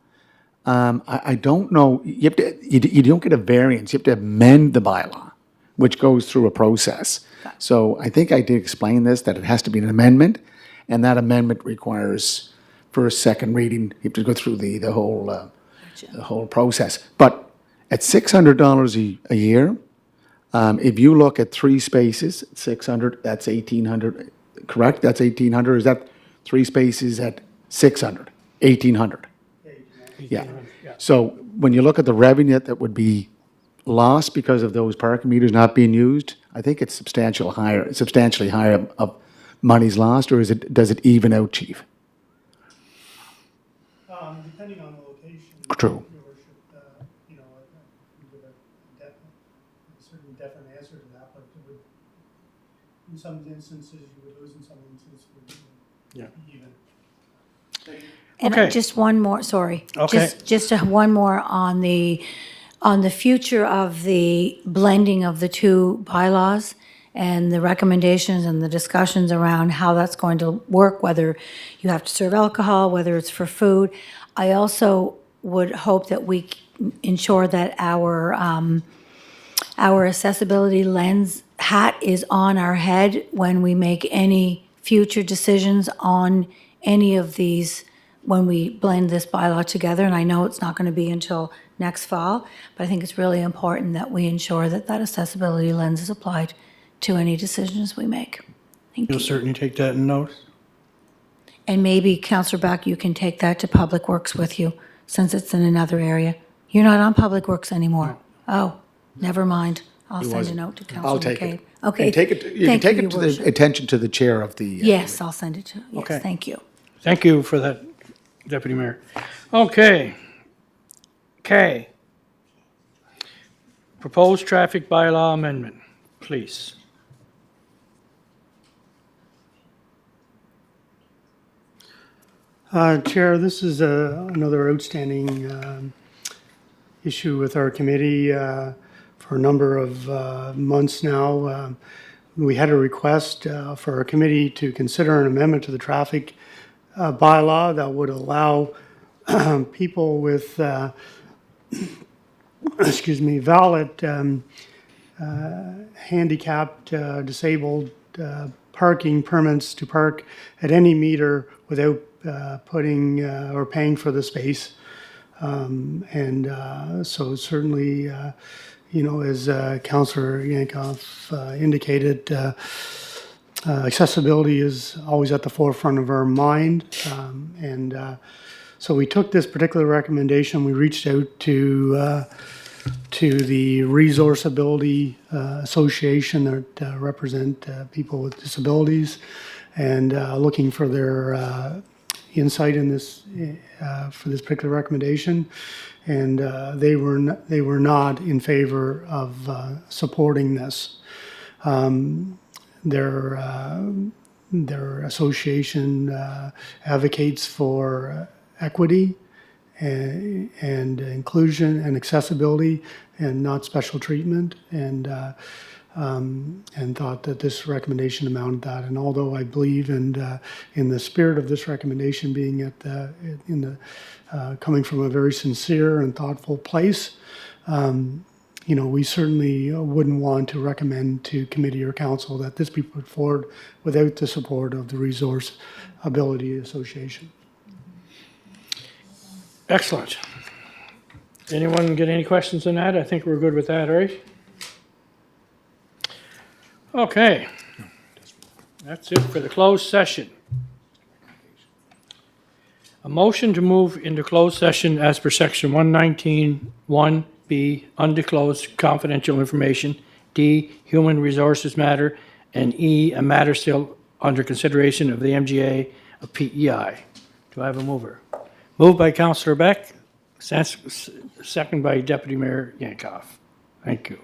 S2: bylaw, I don't know, you have to, you don't get a variance, you have to amend the bylaw, which goes through a process. So I think I did explain this, that it has to be an amendment, and that amendment requires first, second reading, you have to go through the whole process. But at $600 a year, if you look at 3 spaces, 600, that's 1,800, correct? That's 1,800, is that 3 spaces at 600, 1,800? Yeah. So when you look at the revenue that would be lost because of those parking meters not being used, I think it's substantially higher of money's lost, or does it even out, Chief?
S5: Depending on the location.
S2: True.
S5: Your worship, you know, I can give a certain definite answer to that, but it would, in some instances, you would lose, in some instances, you would even.
S4: And
S1: Okay.
S4: just one more, sorry.
S1: Okay.
S4: Just one more on the future of the blending of the two bylaws and the recommendations and the discussions around how that's going to work, whether you have to serve alcohol, whether it's for food. I also would hope that we ensure that our accessibility lens hat is on our head when we make any future decisions on any of these, when we blend this bylaw together. And I know it's not going to be until next fall, but I think it's really important that we ensure that that accessibility lens is applied to any decisions we make. Thank
S1: You'll
S4: you.
S1: certainly take that in note.
S4: And maybe, Councillor Beck, you can take that to Public Works with you, since it's in another area. You're not on Public Works anymore. Oh, never mind. I'll send a note to Councillor
S2: I'll take
S4: McCabe.
S2: it.
S4: Okay.
S2: And take it, you can
S4: Thank
S2: take
S4: Your
S2: it to the
S4: Worship.
S2: attention to the chair of the.
S4: Yes, I'll send it to, yes,
S1: Okay.
S4: thank you.
S1: Thank you for that, Deputy Mayor. Okay. K. Proposed traffic bylaw amendment, please.
S5: Chair, this is another outstanding issue with our committee for a number of months now. We had a request for our committee to consider an amendment to the traffic bylaw that would allow people with, excuse me, valid handicapped, disabled parking permits to park at any meter without putting or paying for the space. So certainly, you know, as Councillor Yankoff indicated, accessibility is always at the forefront of our mind. So we took this particular recommendation, we reached out to to the Resource Ability Association that represent people with disabilities, and looking for their insight in this for this particular recommendation. And they were not in favor of supporting this. Their association advocates for equity and inclusion and accessibility and not special treatment, and thought that this recommendation amounted that. And although I believe in the spirit of this recommendation being coming from a very sincere and thoughtful place, we certainly wouldn't want to recommend to committee or council that this be put forward without the support of the Resource Ability Association.
S1: Excellent. Anyone get any questions on that? I think we're good with that, right? Okay. That's it for the closed session. A motion to move into closed session as per section 119(1)(b), undisclosed confidential information, D, human resources matter, and E, a matter still under consideration of the MGA of PEI. Do I have a mover? Moved by Councillor Beck, second by Deputy Mayor Yankoff. Thank you.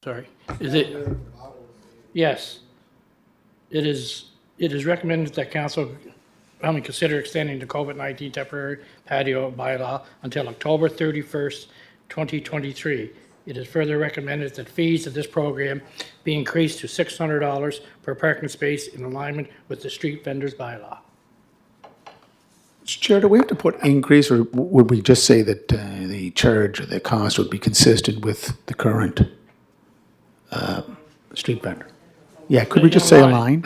S1: sorry. Is it? Yes. It is recommended that council consider extending the COVID-19 temporary patio bylaw until October 31st, 2023. It is further recommended that fees of this program be increased to $600 per parking space in alignment with the street vendors bylaw.
S2: Mr. Chair, do we have to put increase, or would we just say that the charge or the cost would be consistent with the current street vendor? Yeah, could we just say align?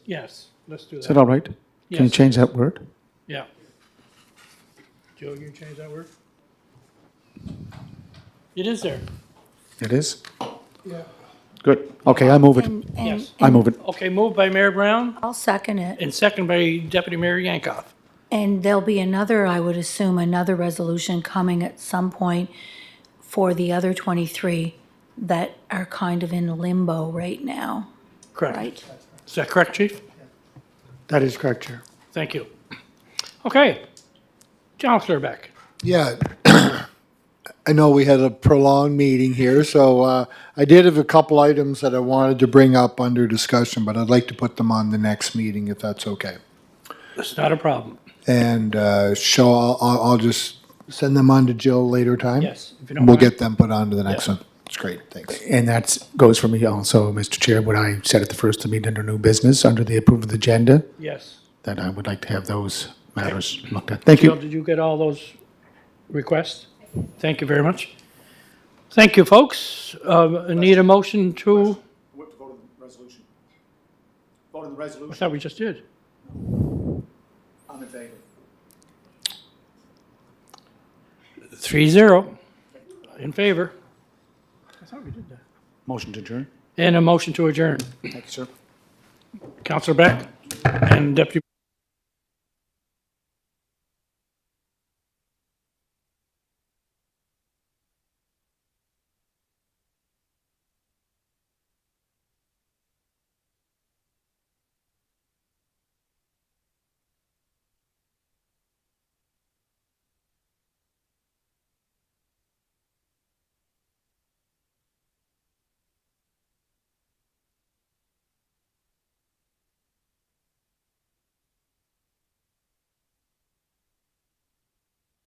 S1: Yes, let's do
S2: Is that
S1: that.
S2: all right? Can you
S1: Yes.
S2: change that word?
S1: Yeah. Joe, you change that word? It is there.
S2: It is? Yeah. Good. Okay, I move it.
S4: And-
S1: Yes.
S2: I move it.
S1: Okay, moved by Mayor Brown
S4: I'll second it.
S1: and second by Deputy Mayor Yankoff.
S4: And there'll be another, I would assume, another resolution coming at some point for the other 23 that are kind of in limbo right now,
S1: Correct.
S4: right?
S1: Is that correct, Chief?
S5: That is correct, Chair.
S1: Thank you. Okay. Counselor Beck.
S3: Yeah, I know we had a prolonged meeting here, so I did have a couple items that I wanted to bring up under discussion, but I'd like to put them on the next meeting if that's okay.
S1: It's not a problem.
S3: And I'll just send them on to Jill later time.
S1: Yes, if you don't
S3: We'll
S1: mind.
S3: get them put on to the next
S1: Yeah.
S3: one. That's great, thanks.
S2: And that goes for me also, Mr. Chair, what I said at the first to meet under new business, under the approved agenda,
S1: Yes.
S2: that I would like to have those matters looked at. Thank
S1: Jill,
S2: you.
S1: did you get all those requests? Thank you very much. Thank you, folks. Need a motion to,
S2: Vote on the resolution. Vote on the resolution.
S1: I thought we just did.
S2: I'm in favor.
S1: 3-0 in favor. I thought we did that.
S2: Motion to adjourn.
S1: And a motion to adjourn.
S2: Thank you, sir.
S1: Counselor Beck and Deputy